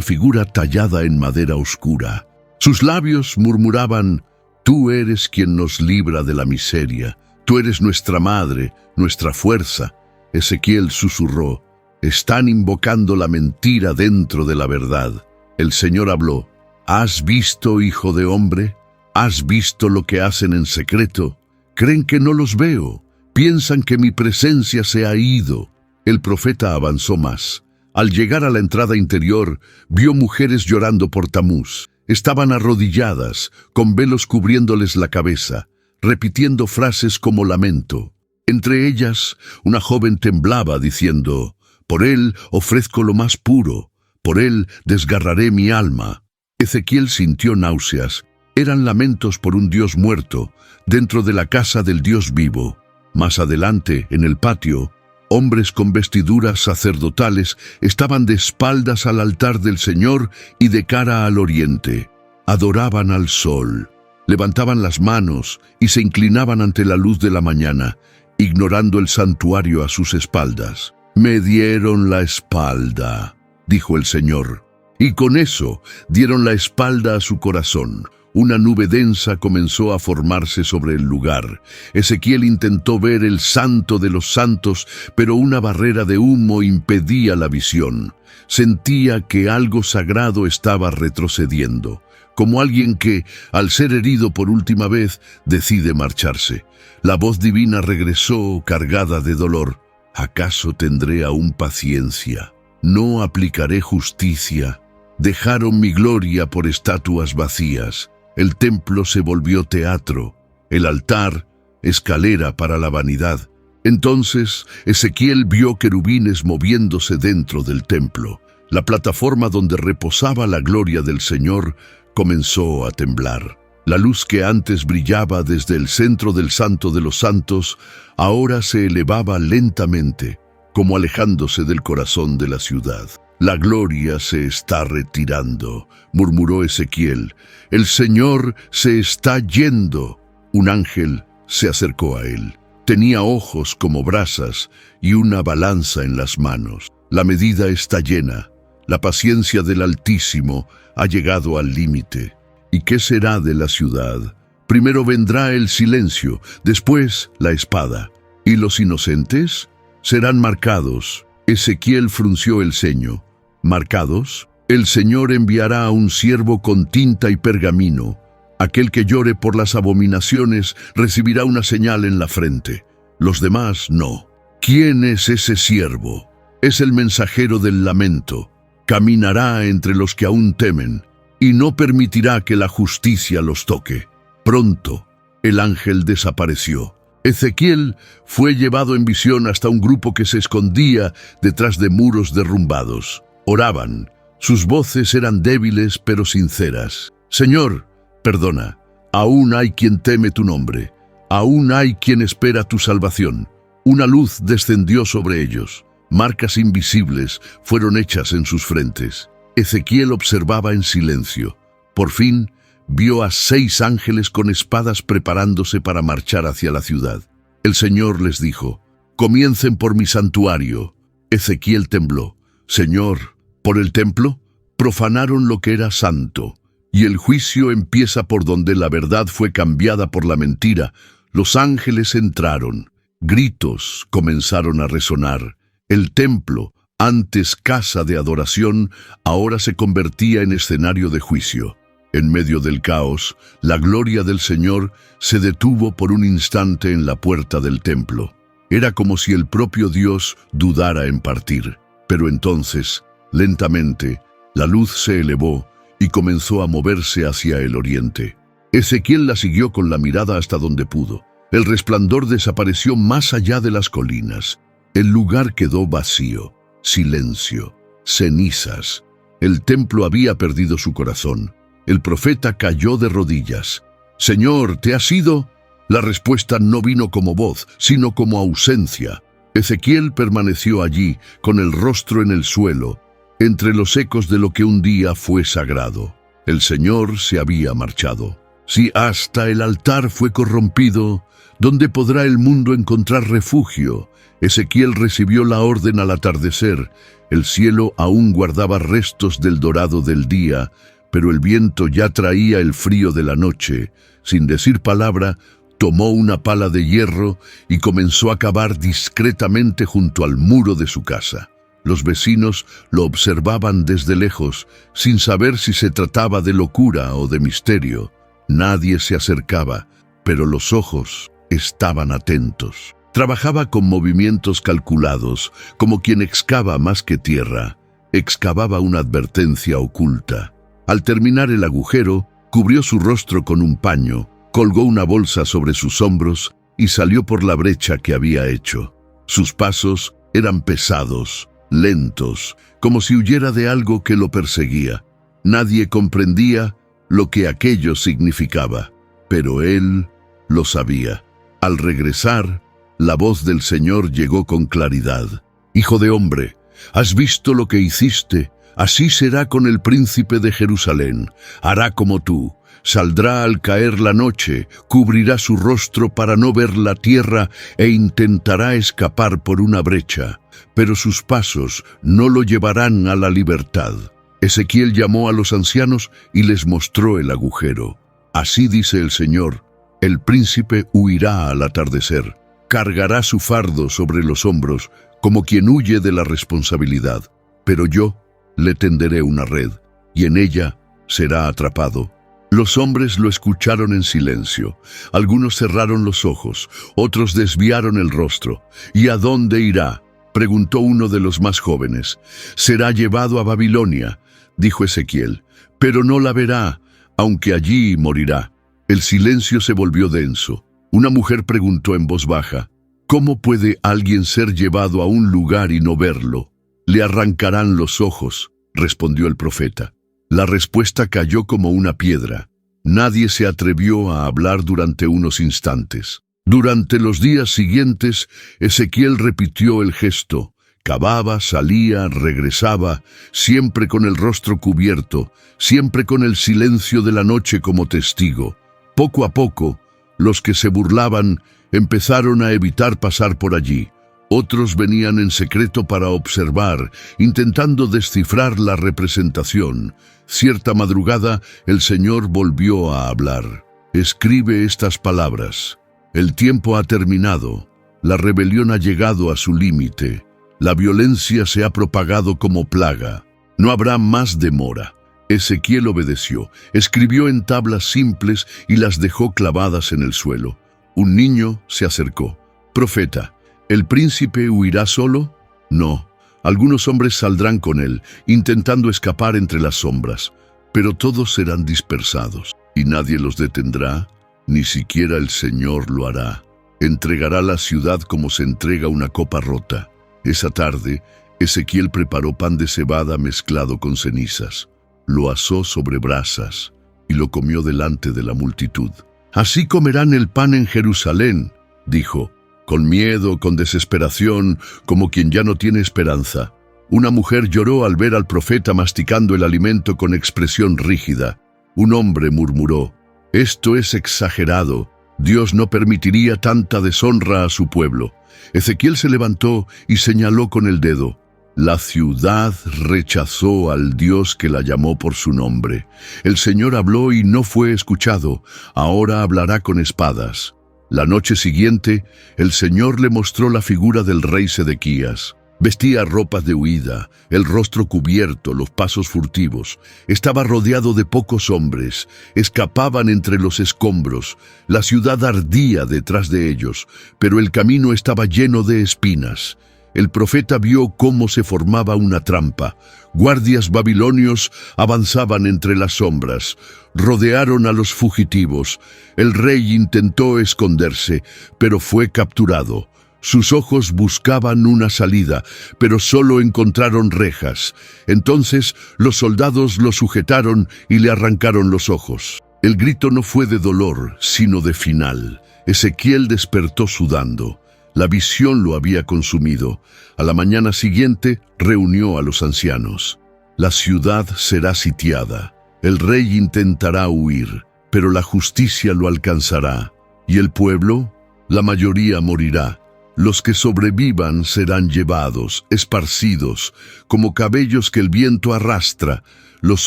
Speaker 1: figura tallada en madera oscura. Sus labios murmuraban: «Tú eres quien nos libra de la miseria. Tú eres nuestra madre, nuestra fuerza». Ezequiel susurró: «Están invocando la mentira dentro de la verdad». El Señor habló: «¿Has visto, hijo de hombre? ¿Has visto lo que hacen en secreto? Creen que no los veo. Piensan que mi presencia se ha ido». El profeta avanzó más. Al llegar a la entrada interior, vio mujeres llorando por Tamuz. Estaban arrodilladas, con velos cubriéndoles la cabeza, repitiendo frases como lamento. Entre ellas, una joven temblaba diciendo: «Por él ofrezco lo más puro, por él desgarraré mi alma». Ezequiel sintió náuseas. Eran lamentos por un Dios muerto, dentro de la casa del Dios vivo. Más adelante, en el patio, hombres con vestiduras sacerdotales estaban de espaldas al altar del Señor y de cara al oriente. Adoraban al sol, levantaban las manos y se inclinaban ante la luz de la mañana, ignorando el santuario a sus espaldas. «Me dieron la espalda», dijo el Señor, y con eso dieron la espalda a su corazón. Una nube densa comenzó a formarse sobre el lugar. Ezequiel intentó ver el Santo de los Santos, pero una barrera de humo impedía la visión. Sentía que algo sagrado estaba retrocediendo, como alguien que, al ser herido por última vez, decide marcharse. La voz divina regresó cargada de dolor: «¿Acaso tendré aún paciencia? No aplicaré justicia. Dejaron mi gloria por estatuas vacías». El templo se volvió teatro, el altar, escalera para la vanidad. Entonces Ezequiel vio querubines moviéndose dentro del templo. La plataforma donde reposaba la gloria del Señor comenzó a temblar. La luz que antes brillaba desde el centro del Santo de los Santos, ahora se elevaba lentamente, como alejándose del corazón de la ciudad. «La gloria se está retirando», murmuró Ezequiel. «El Señor se está yendo». Un ángel se acercó a él. Tenía ojos como brasas y una balanza en las manos. «La medida está llena. La paciencia del Altísimo ha llegado al límite. ¿Y qué será de la ciudad? Primero vendrá el silencio, después la espada. ¿Y los inocentes? Serán marcados». Ezequiel frunció el ceño. «¿Marcados? El Señor enviará a un siervo con tinta y pergamino. Aquel que llore por las abominaciones recibirá una señal en la frente. Los demás no». «¿Quién es ese siervo? Es el mensajero del lamento. Caminará entre los que aún temen y no permitirá que la justicia los toque». Pronto, el ángel desapareció. Ezequiel fue llevado en visión hasta un grupo que se escondía detrás de muros derrumbados. Oraban, Sus voces eran débiles pero sinceras. Señor, perdona, aún hay quien teme tu nombre, aún hay quien espera tu salvación. Una luz descendió sobre ellos. Marcas invisibles fueron hechas en sus frentes. Ezequiel observaba en silencio. Por fin, vio a 6 ángeles con espadas preparándose para marchar hacia la ciudad. El Señor les dijo: «Comiencen por mi santuario». Ezequiel tembló. «Señor, ¿por el templo? Profanaron lo que era santo. Y el juicio empieza por donde la verdad fue cambiada por la mentira». Los ángeles entraron. Gritos comenzaron a resonar. El templo, antes casa de adoración, ahora se convertía en escenario de juicio. En medio del caos, la gloria del Señor se detuvo por un instante en la puerta del templo. Era como si el propio Dios dudara en partir. Pero entonces, lentamente, la luz se elevó y comenzó a moverse hacia el oriente. Ezequiel la siguió con la mirada hasta donde pudo. El resplandor desapareció más allá de las colinas. El lugar quedó vacío, silencio, cenizas. El templo había perdido su corazón. El profeta cayó de rodillas. «Señor, ¿te has ido?». La respuesta no vino como voz, sino como ausencia. Ezequiel permaneció allí, con el rostro en el suelo, entre los ecos de lo que un día fue sagrado. El Señor se había marchado. Si hasta el altar fue corrompido, ¿dónde podrá el mundo encontrar refugio? Ezequiel recibió la orden al atardecer. El cielo aún guardaba restos del dorado del día, pero el viento ya traía el frío de la noche. Sin decir palabra, tomó una pala de hierro y comenzó a cavar discretamente junto al muro de su casa. Los vecinos lo observaban desde lejos, sin saber si se trataba de locura o de misterio. Nadie se acercaba, pero los ojos estaban atentos. Trabajaba con movimientos calculados, como quien excava más que tierra. Excavaba una advertencia oculta. Al terminar el agujero, cubrió su rostro con un paño, colgó una bolsa sobre sus hombros y salió por la brecha que había hecho. Sus pasos eran pesados, lentos, como si huyera de algo que lo perseguía. Nadie comprendía lo que aquello significaba, pero él lo sabía. Al regresar, la voz del Señor llegó con claridad. «Hijo de hombre, ¿has visto lo que hiciste? Así será con el príncipe de Jerusalén. Hará como tú. Saldrá al caer la noche, cubrirá su rostro para no ver la tierra e intentará escapar por una brecha, pero sus pasos no lo llevarán a la libertad». Ezequiel llamó a los ancianos y les mostró el agujero. «Así dice el Señor, el príncipe huirá al atardecer, cargará su fardo sobre los hombros como quien huye de la responsabilidad, pero yo le tenderé una red y en ella será atrapado». Los hombres lo escucharon en silencio. Algunos cerraron los ojos, otros desviaron el rostro. «¿Y a dónde irá?», preguntó uno de los más jóvenes. «Será llevado a Babilonia», dijo Ezequiel, «pero no la verá, aunque allí morirá». El silencio se volvió denso. Una mujer preguntó en voz baja: «¿Cómo puede alguien ser llevado a un lugar y no verlo?». «Le arrancarán los ojos», respondió el profeta. La respuesta cayó como una piedra. Nadie se atrevió a hablar durante unos instantes. Durante los días siguientes, Ezequiel repitió el gesto. Cavaba, salía, regresaba, siempre con el rostro cubierto, siempre con el silencio de la noche como testigo. Poco a poco, los que se burlaban empezaron a evitar pasar por allí. Otros venían en secreto para observar, intentando descifrar la representación. Cierta madrugada, el Señor volvió a hablar. «Escribe estas palabras. El tiempo ha terminado. La rebelión ha llegado a su límite. La violencia se ha propagado como plaga. No habrá más demora». Ezequiel obedeció. Escribió en tablas simples y las dejó clavadas en el suelo. Un niño se acercó. «Profeta, ¿el príncipe huirá solo?». «No. Algunos hombres saldrán con él, intentando escapar entre las sombras, pero todos serán dispersados, y nadie los detendrá, ni siquiera el Señor lo hará. Entregará la ciudad como se entrega una copa rota». Esa tarde, Ezequiel preparó pan de cebada mezclado con cenizas, lo asó sobre brasas y lo comió delante de la multitud. «Así comerán el pan en Jerusalén», dijo, con miedo, con desesperación, como quien ya no tiene esperanza. Una mujer lloró al ver al profeta masticando el alimento con expresión rígida. Un hombre murmuró: «Esto es exagerado. Dios no permitiría tanta deshonra a su pueblo». Ezequiel se levantó y señaló con el dedo. La ciudad rechazó al Dios que la llamó por su nombre. El Señor habló y no fue escuchado. Ahora hablará con espadas. La noche siguiente, el Señor le mostró la figura del rey Sedequías. Vestía ropas de huida, el rostro cubierto, los pasos furtivos. Estaba rodeado de pocos hombres. Escapaban entre los escombros. La ciudad ardía detrás de ellos, pero el camino estaba lleno de espinas. El profeta vio cómo se formaba una trampa. Guardias babilonios avanzaban entre las sombras. Rodearon a los fugitivos. El rey intentó esconderse, pero fue capturado. Sus ojos buscaban una salida, pero solo encontraron rejas. Entonces los soldados lo sujetaron y le arrancaron los ojos. El grito no fue de dolor, sino de final. Ezequiel despertó sudando. La visión lo había consumido. A la mañana siguiente reunió a los ancianos. La ciudad será sitiada. El rey intentará huir, pero la justicia lo alcanzará. ¿Y el pueblo? La mayoría morirá. Los que sobrevivan serán llevados, esparcidos, como cabellos que el viento arrastra. Los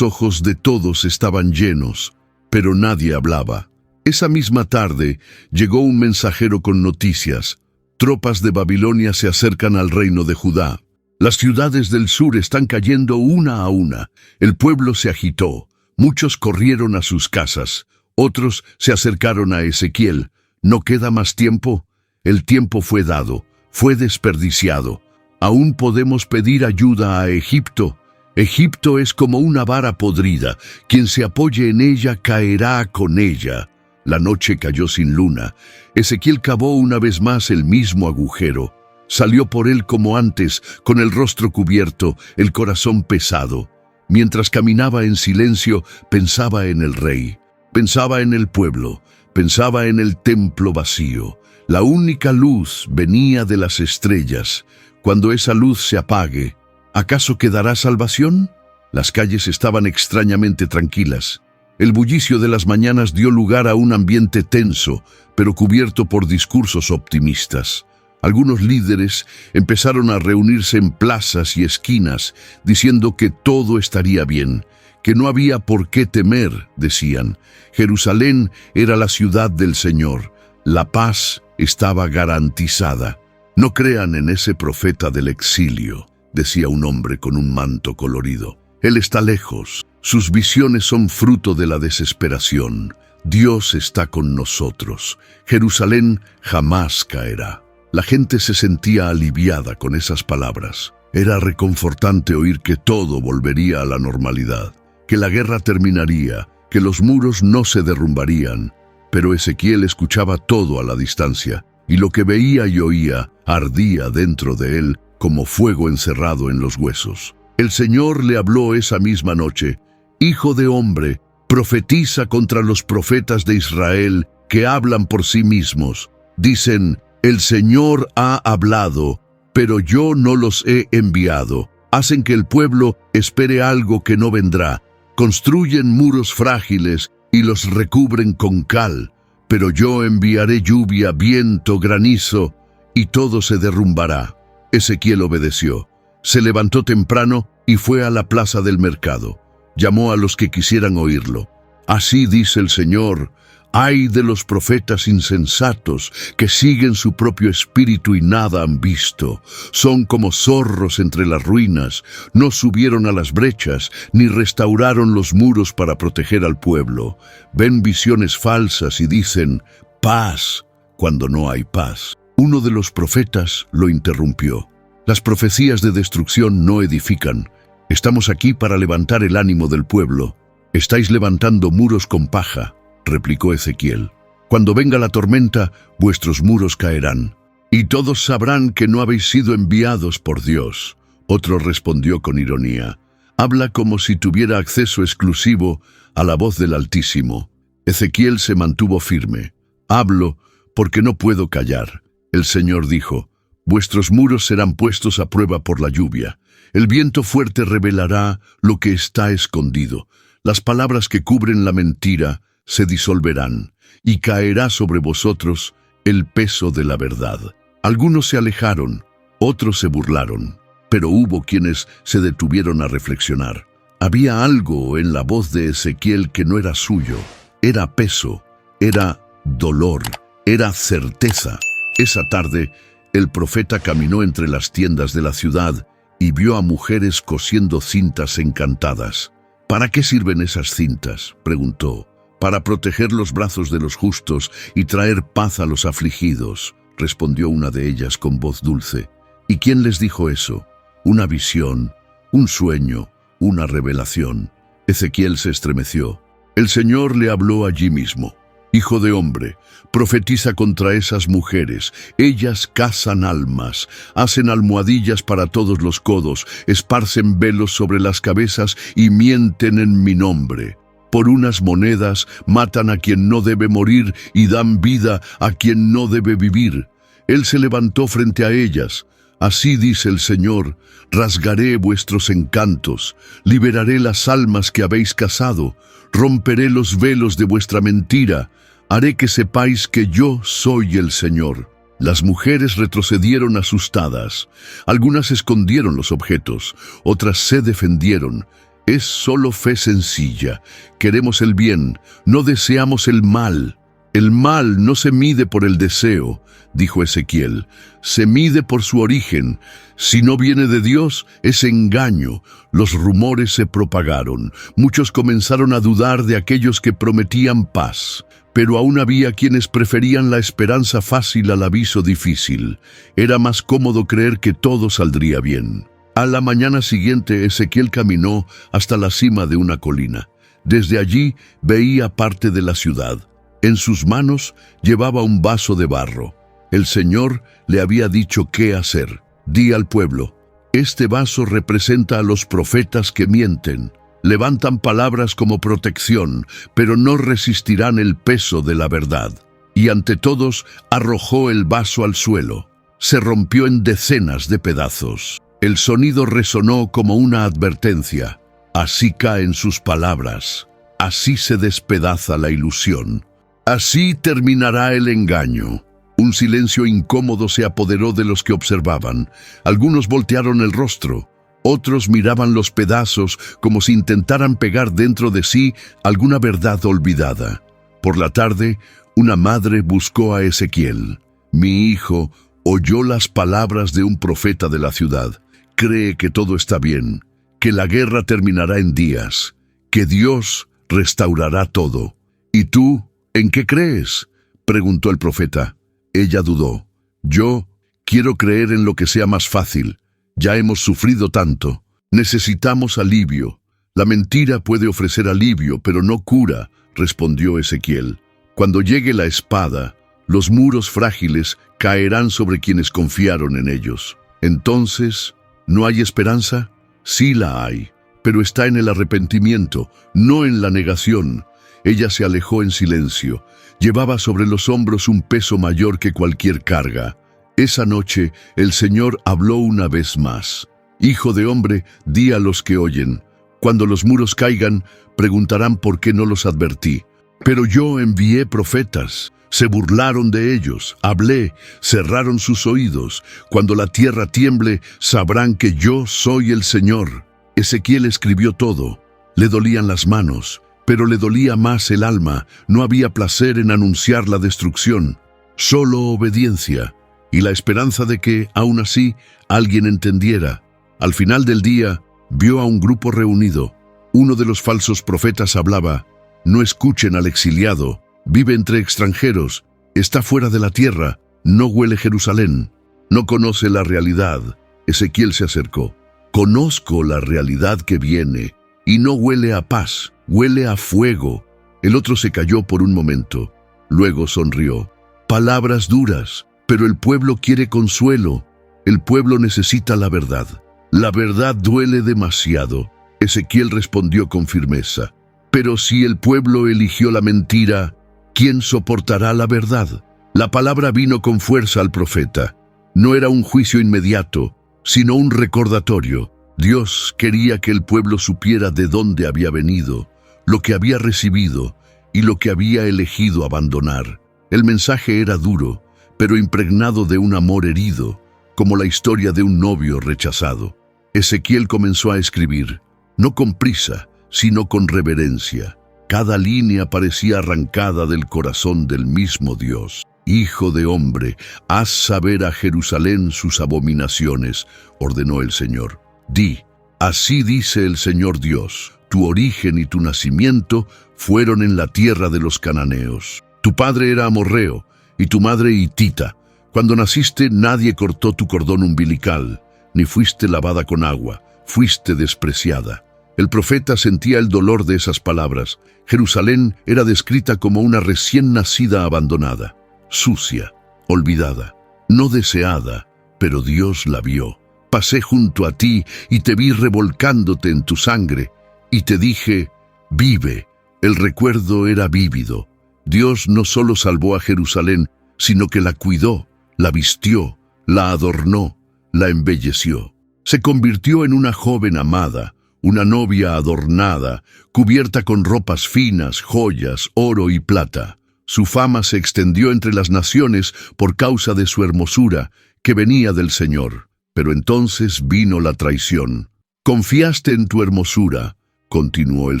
Speaker 1: ojos de todos estaban llenos, pero nadie hablaba. Esa misma tarde llegó un mensajero con noticias. Tropas de Babilonia se acercan al reino de Judá. Las ciudades del sur están cayendo una a una. El pueblo se agitó. Muchos corrieron a sus casas. Otros se acercaron a Ezequiel. ¿No queda más tiempo? El tiempo fue dado, fue desperdiciado. Aún podemos pedir ayuda a Egipto. Egipto es como una vara podrida. Quien se apoye en ella caerá con ella. La noche cayó sin luna. Ezequiel cavó una vez más el mismo agujero. Salió por él como antes, con el rostro cubierto, el corazón pesado. Mientras caminaba en silencio, pensaba en el rey, pensaba en el pueblo, pensaba en el templo vacío. La única luz venía de las estrellas. Cuando esa luz se apague, ¿acaso quedará salvación? Las calles estaban extrañamente tranquilas. El bullicio de las mañanas dio lugar a un ambiente tenso, pero cubierto por discursos optimistas. Algunos líderes empezaron a reunirse en plazas y esquinas, diciendo que todo estaría bien, que no había por qué temer, decían. Jerusalén era la ciudad del Señor. La paz estaba garantizada. «No crean en ese profeta del exilio», decía un hombre con un manto colorido. «Él está lejos. Sus visiones son fruto de la desesperación. Dios está con nosotros. Jerusalén jamás caerá». La gente se sentía aliviada con esas palabras. Era reconfortante oír que todo volvería a la normalidad, que la guerra terminaría, que los muros no se derrumbarían. Pero Ezequiel escuchaba todo a la distancia, y lo que veía y oía ardía dentro de él como fuego encerrado en los huesos. El Señor le habló esa misma noche: «Hijo de hombre, profetiza contra los profetas de Israel que hablan por sí mismos. Dicen: el Señor ha hablado, pero yo no los he enviado. Hacen que el pueblo espere algo que no vendrá. Construyen muros frágiles y los recubren con cal. Pero yo enviaré lluvia, viento, granizo, y todo se derrumbará». Ezequiel obedeció. Se levantó temprano y fue a la plaza del mercado. Llamó a los que quisieran oírlo. «Así dice el Señor: ay de los profetas insensatos que siguen su propio espíritu y nada han visto. Son como zorros entre las ruinas. No subieron a las brechas ni restauraron los muros para proteger al pueblo. Ven visiones falsas y dicen: paz, cuando no hay paz». Uno de los profetas lo interrumpió. «Las profecías de destrucción no edifican. Estamos aquí para levantar el ánimo del pueblo». «Estáis levantando muros con paja», replicó Ezequiel. «Cuando venga la tormenta, vuestros muros caerán, y todos sabrán que no habéis sido enviados por Dios. Otro respondió con ironía: habla como si tuviera acceso exclusivo a la voz del Altísimo. Ezequiel se mantuvo firme. Hablo porque no puedo callar. El Señor dijo: vuestros muros serán puestos a prueba por la lluvia. El viento fuerte revelará lo que está escondido. Las palabras que cubren la mentira se disolverán, y caerá sobre vosotros el peso de la verdad. Algunos se alejaron, otros se burlaron, pero hubo quienes se detuvieron a reflexionar. Había algo en la voz de Ezequiel que no era suyo. Era peso, era dolor, era certeza. Esa tarde, el profeta caminó entre las tiendas de la ciudad y vio a mujeres cosiendo cintas encantadas. ¿Para qué sirven esas cintas?, preguntó. Para proteger los brazos de los justos y traer paz a los afligidos, respondió una de ellas con voz dulce. ¿Y quién les dijo eso? Una visión, un sueño, una revelación. Ezequiel se estremeció. El Señor le habló allí mismo. Hijo de hombre, profetiza contra esas mujeres. Ellas cazan almas, hacen almohadillas para todos los codos, esparcen velos sobre las cabezas y mienten en mi nombre. Por unas monedas matan a quien no debe morir y dan vida a quien no debe vivir. Él se levantó frente a ellas. Así dice el Señor: rasgaré vuestros encantos, liberaré las almas que habéis cazado, romperé los velos de vuestra mentira, haré que sepáis que yo soy el Señor. Las mujeres retrocedieron asustadas. Algunas escondieron los objetos, otras se defendieron. Es solo fe sencilla. Queremos el bien, no deseamos el mal. El mal no se mide por el deseo, dijo Ezequiel, se mide por su origen. Si no viene de Dios, es engaño. Los rumores se propagaron. Muchos comenzaron a dudar de aquellos que prometían paz. Pero aún había quienes preferían la esperanza fácil al aviso difícil. Era más cómodo creer que todo saldría bien. A la mañana siguiente, Ezequiel caminó hasta la cima de una colina. Desde allí veía parte de la ciudad. En sus manos llevaba un vaso de barro. El Señor le había dicho qué hacer. Di al pueblo: este vaso representa a los profetas que mienten. Levantan palabras como protección, pero no resistirán el peso de la verdad. Y ante todos arrojó el vaso al suelo. Se rompió en decenas de pedazos. El sonido resonó como una advertencia. Así caen sus palabras. Así se despedaza la ilusión. Así terminará el engaño. Un silencio incómodo se apoderó de los que observaban. Algunos voltearon el rostro. Otros miraban los pedazos como si intentaran pegar dentro de sí alguna verdad olvidada. Por la tarde, una madre buscó a Ezequiel. Mi hijo oyó las palabras de un profeta de la ciudad. Cree que todo está bien, que la guerra terminará en días, que Dios restaurará todo. ¿Y tú, en qué crees?, preguntó el profeta. Ella dudó. Yo quiero creer en lo que sea más fácil. Ya hemos sufrido tanto. Necesitamos alivio. La mentira puede ofrecer alivio, pero no cura, respondió Ezequiel. Cuando llegue la espada, los muros frágiles caerán sobre quienes confiaron en ellos. Entonces, ¿no hay esperanza? Sí la hay, pero está en el arrepentimiento, no en la negación. Ella se alejó en silencio. Llevaba sobre los hombros un peso mayor que cualquier carga. Esa noche el Señor habló una vez más. Hijo de hombre, di a los que oyen: cuando los muros caigan, preguntarán por qué no los advertí. Pero yo envié profetas. Se burlaron de ellos. Hablé, cerraron sus oídos. Cuando la tierra tiemble, sabrán que yo soy el Señor. Ezequiel escribió todo. Le dolían las manos, pero le dolía más el alma. No había placer en anunciar la destrucción, solo obediencia y la esperanza de que, aún así, alguien entendiera. Al final del día, vio a un grupo reunido. Uno de los falsos profetas hablaba: no escuchen al exiliado. Vive entre extranjeros, está fuera de la tierra, no huele Jerusalén, no conoce la realidad. Ezequiel se acercó. Conozco la realidad que viene, y no huele a paz, huele a fuego. El otro se calló por un momento, luego sonrió. Palabras duras, pero el pueblo quiere consuelo. El pueblo necesita la verdad. La verdad duele demasiado. Ezequiel respondió con firmeza. Pero si el pueblo eligió la mentira, ¿quién soportará la verdad? La palabra vino con fuerza al profeta. No era un juicio inmediato, sino un recordatorio. Dios quería que el pueblo supiera de dónde había venido, lo que había recibido y lo que había elegido abandonar. El mensaje era duro, pero impregnado de un amor herido, como la historia de un novio rechazado. Ezequiel comenzó a escribir, no con prisa, sino con reverencia. Cada línea parecía arrancada del corazón del mismo Dios. Hijo de hombre, haz saber a Jerusalén sus abominaciones, ordenó el Señor. Di, así dice el Señor Dios, tu origen y tu nacimiento fueron en la tierra de los cananeos. Tu padre era amorreo y tu madre hitita. Cuando naciste nadie cortó tu cordón umbilical, ni fuiste lavada con agua, fuiste despreciada. El profeta sentía el dolor de esas palabras. Jerusalén era descrita como una recién nacida abandonada, sucia, olvidada, no deseada, pero Dios la vio. Pasé junto a ti y te vi revolcándote en tu sangre, y te dije, vive. El recuerdo era vívido. Dios no solo salvó a Jerusalén, sino que la cuidó, la vistió, la adornó, la embelleció. Se convirtió en una joven amada, una novia adornada, cubierta con ropas finas, joyas, oro y plata. Su fama se extendió entre las naciones por causa de su hermosura, que venía del Señor. Pero entonces vino la traición. Confiaste en tu hermosura, continuó el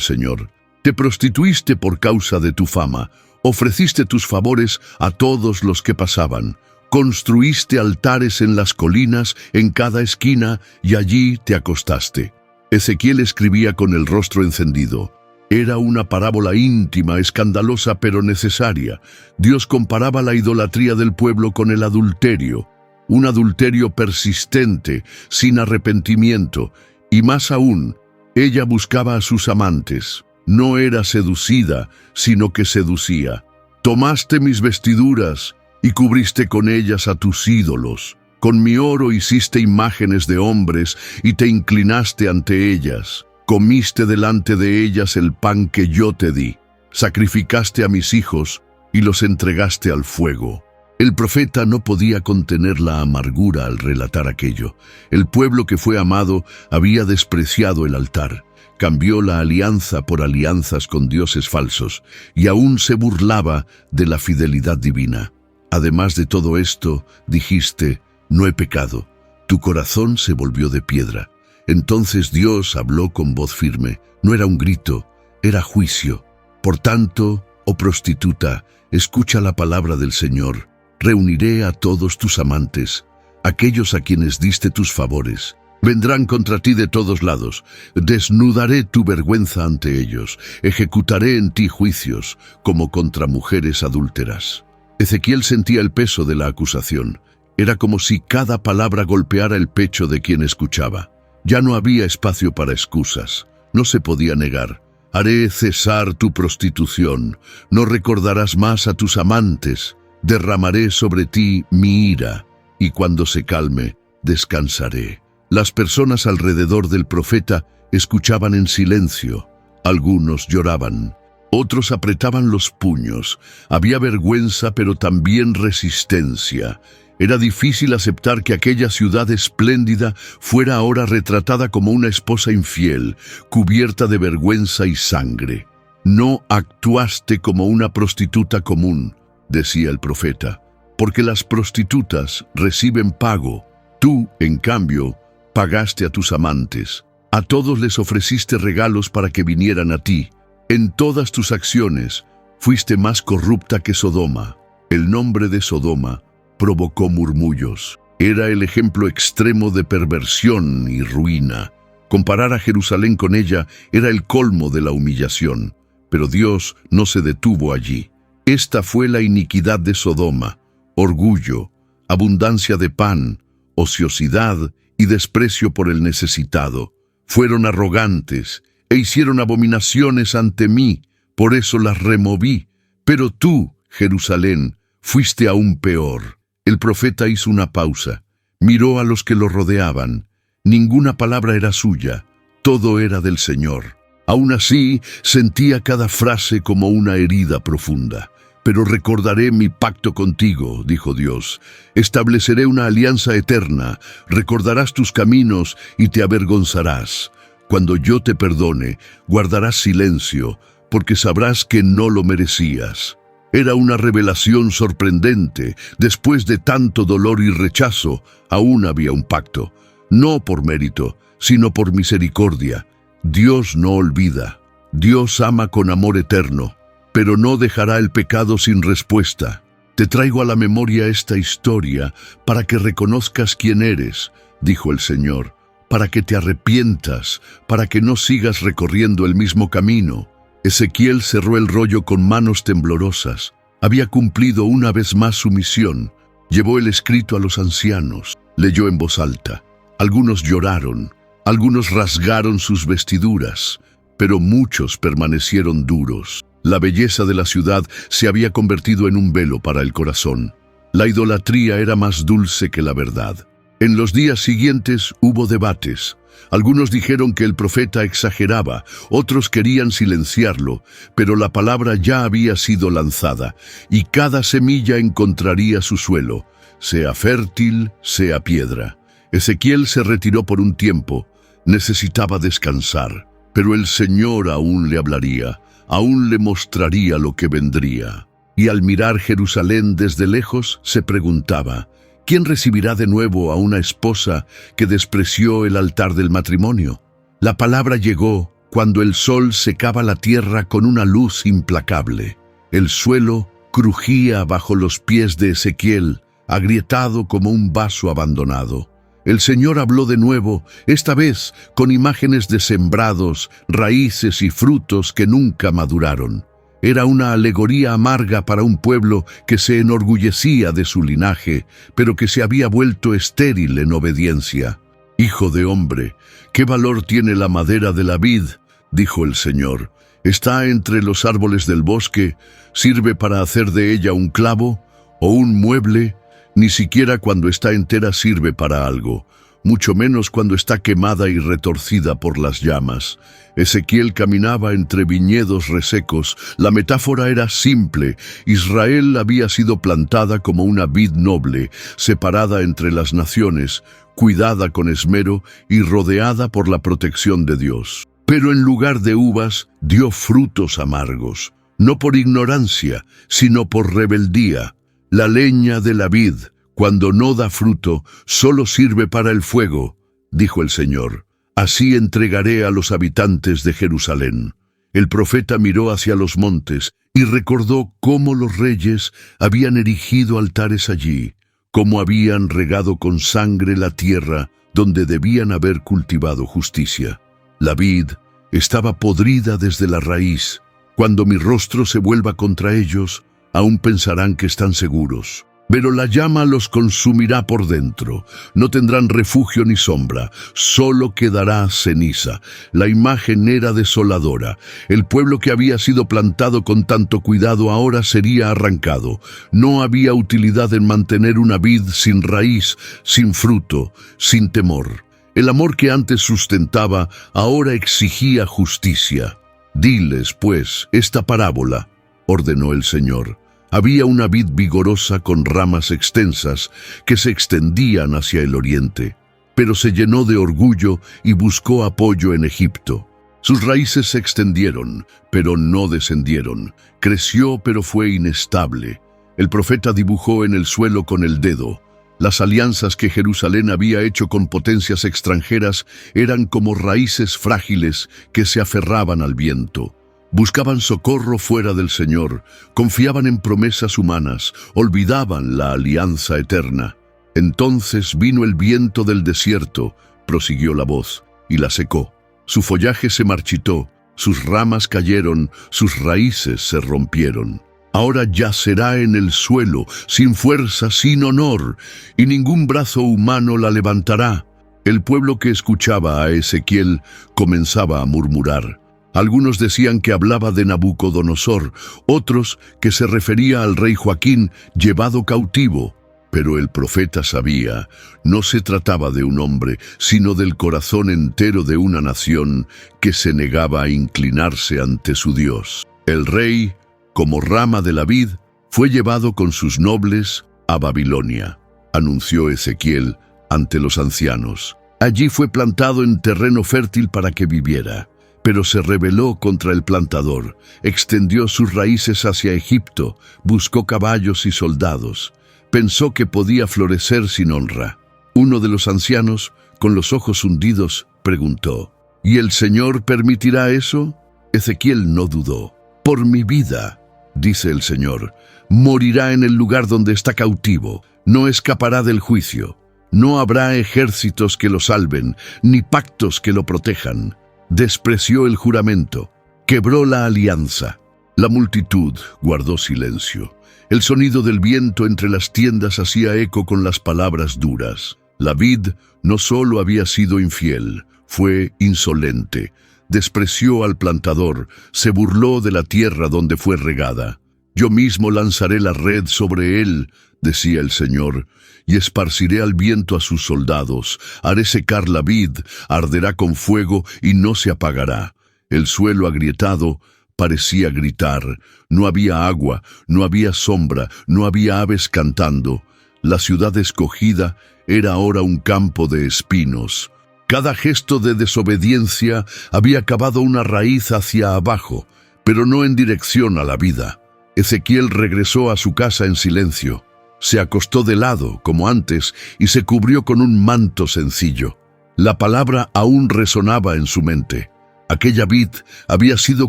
Speaker 1: Señor. Te prostituiste por causa de tu fama. Ofreciste tus favores a todos los que pasaban. Construiste altares en las colinas, en cada esquina, y allí te acostaste. Ezequiel escribía con el rostro encendido. Era una parábola íntima, escandalosa pero necesaria. Dios comparaba la idolatría del pueblo con el adulterio. Un adulterio persistente, sin arrepentimiento, y más aún, ella buscaba a sus amantes. No era seducida, sino que seducía. Tomaste mis vestiduras y cubriste con ellas a tus ídolos. Con mi oro hiciste imágenes de hombres y te inclinaste ante ellas. Comiste delante de ellas el pan que yo te di. Sacrificaste a mis hijos y los entregaste al fuego. El profeta no podía contener la amargura al relatar aquello. El pueblo que fue amado había despreciado el altar, cambió la alianza por alianzas con dioses falsos y aún se burlaba de la fidelidad divina. Además de todo esto, dijiste, no he pecado. Tu corazón se volvió de piedra. Entonces Dios habló con voz firme. No era un grito, era juicio. Por tanto, oh prostituta, escucha la palabra del Señor. Reuniré a todos tus amantes, aquellos a quienes diste tus favores. Vendrán contra ti de todos lados. Desnudaré tu vergüenza ante ellos. Ejecutaré en ti juicios, como contra mujeres adúlteras. Ezequiel sentía el peso de la acusación. Era como si cada palabra golpeara el pecho de quien escuchaba. Ya no había espacio para excusas. No se podía negar. Haré cesar tu prostitución. No recordarás más a tus amantes. Derramaré sobre ti mi ira, y cuando se calme, descansaré. Las personas alrededor del profeta escuchaban en silencio. Algunos lloraban, otros apretaban los puños. Había vergüenza, pero también resistencia. Era difícil aceptar que aquella ciudad espléndida fuera ahora retratada como una esposa infiel, cubierta de vergüenza y sangre. No actuaste como una prostituta común, decía el profeta, porque las prostitutas reciben pago. Tú, en cambio, pagaste a tus amantes. A todos les ofreciste regalos para que vinieran a ti. En todas tus acciones fuiste más corrupta que Sodoma. El nombre de Sodoma provocó murmullos. Era el ejemplo extremo de perversión y ruina. Comparar a Jerusalén con ella era el colmo de la humillación. Pero Dios no se detuvo allí. Esta fue la iniquidad de Sodoma: orgullo, abundancia de pan, ociosidad y desprecio por el necesitado. Fueron arrogantes e hicieron abominaciones ante mí, por eso las removí. Pero tú, Jerusalén, fuiste aún peor. El profeta hizo una pausa, miró a los que lo rodeaban. Ninguna palabra era suya, todo era del Señor. Aún así, sentía cada frase como una herida profunda. Pero recordaré mi pacto contigo, dijo Dios. Estableceré una alianza eterna, recordarás tus caminos y te avergonzarás. Cuando yo te perdone, guardarás silencio, porque sabrás que no lo merecías. Era una revelación sorprendente. Después de tanto dolor y rechazo, aún había un pacto. No por mérito, sino por misericordia. Dios no olvida. Dios ama con amor eterno, pero no dejará el pecado sin respuesta. Te traigo a la memoria esta historia para que reconozcas quién eres, dijo el Señor, para que te arrepientas, para que no sigas recorriendo el mismo camino. Ezequiel cerró el rollo con manos temblorosas. Había cumplido una vez más su misión. Llevó el escrito a los ancianos. Leyó en voz alta. Algunos lloraron, algunos rasgaron sus vestiduras, pero muchos permanecieron duros. La belleza de la ciudad se había convertido en un velo para el corazón. La idolatría era más dulce que la verdad. En los días siguientes hubo debates. Algunos dijeron que el profeta exageraba, otros querían silenciarlo, pero la palabra ya había sido lanzada, y cada semilla encontraría su suelo, sea fértil, sea piedra. Ezequiel se retiró por un tiempo. Necesitaba descansar, pero el Señor aún le hablaría, aún le mostraría lo que vendría. Y al mirar Jerusalén desde lejos, se preguntaba, ¿quién recibirá de nuevo a una esposa que despreció el altar del matrimonio? La palabra llegó cuando el sol secaba la tierra con una luz implacable. El suelo crujía bajo los pies de Ezequiel, agrietado como un vaso abandonado. El Señor habló de nuevo, esta vez con imágenes de sembrados, raíces y frutos que nunca maduraron. Era una alegoría amarga para un pueblo que se enorgullecía de su linaje, pero que se había vuelto estéril en obediencia. «Hijo de hombre, ¿qué valor tiene la madera de la vid?», dijo el Señor. «Está entre los árboles del bosque, ¿sirve para hacer de ella un clavo o un mueble? Ni siquiera cuando está entera sirve para algo, mucho menos cuando está quemada y retorcida por las llamas». Ezequiel caminaba entre viñedos resecos. La metáfora era simple. Israel había sido plantada como una vid noble, separada entre las naciones, cuidada con esmero y rodeada por la protección de Dios. Pero en lugar de uvas, dio frutos amargos, no por ignorancia, sino por rebeldía. La leña de la vid, cuando no da fruto, solo sirve para el fuego, dijo el Señor. Así entregaré a los habitantes de Jerusalén. El profeta miró hacia los montes y recordó cómo los reyes habían erigido altares allí, cómo habían regado con sangre la tierra donde debían haber cultivado justicia. La vid estaba podrida desde la raíz. Cuando mi rostro se vuelva contra ellos, aún pensarán que están seguros. Pero la llama los consumirá por dentro. No tendrán refugio ni sombra, solo quedará ceniza. La imagen era desoladora. El pueblo que había sido plantado con tanto cuidado ahora sería arrancado. No había utilidad en mantener una vid sin raíz, sin fruto, sin temor. El amor que antes sustentaba ahora exigía justicia. «Diles, pues, esta parábola», ordenó el Señor. Había una vid vigorosa con ramas extensas que se extendían hacia el oriente, pero se llenó de orgullo y buscó apoyo en Egipto. Sus raíces se extendieron, pero no descendieron. Creció, pero fue inestable. El profeta dibujó en el suelo con el dedo. Las alianzas que Jerusalén había hecho con potencias extranjeras eran como raíces frágiles que se aferraban al viento. Buscaban socorro fuera del Señor, confiaban en promesas humanas, olvidaban la alianza eterna. Entonces vino el viento del desierto, prosiguió la voz, y la secó. Su follaje se marchitó, sus ramas cayeron, sus raíces se rompieron. Ahora yacerá en el suelo, sin fuerza, sin honor, y ningún brazo humano la levantará. El pueblo que escuchaba a Ezequiel comenzaba a murmurar. Algunos decían que hablaba de Nabucodonosor, otros que se refería al rey Joaquín llevado cautivo. Pero el profeta sabía, no se trataba de un hombre, sino del corazón entero de una nación que se negaba a inclinarse ante su Dios. El rey, como rama de la vid, fue llevado con sus nobles a Babilonia, anunció Ezequiel ante los ancianos. Allí fue plantado en terreno fértil para que viviera, pero se rebeló contra el plantador, extendió sus raíces hacia Egipto, buscó caballos y soldados. Pensó que podía florecer sin honra. Uno de los ancianos, con los ojos hundidos, preguntó, ¿y el Señor permitirá eso? Ezequiel no dudó. Por mi vida, dice el Señor, morirá en el lugar donde está cautivo, no escapará del juicio. No habrá ejércitos que lo salven, ni pactos que lo protejan. Despreció el juramento, quebró la alianza. La multitud guardó silencio. El sonido del viento entre las tiendas hacía eco con las palabras duras. La vid no solo había sido infiel, fue insolente. Despreció al plantador, se burló de la tierra donde fue regada. Yo mismo lanzaré la red sobre él, decía el Señor, y esparciré al viento a sus soldados. Haré secar la vid, arderá con fuego y no se apagará. El suelo agrietado parecía gritar. No había agua, no había sombra, no había aves cantando. La ciudad escogida era ahora un campo de espinos. Cada gesto de desobediencia había cavado una raíz hacia abajo, pero no en dirección a la vida. Ezequiel regresó a su casa en silencio. Se acostó de lado, como antes, y se cubrió con un manto sencillo. La palabra aún resonaba en su mente. Aquella vid había sido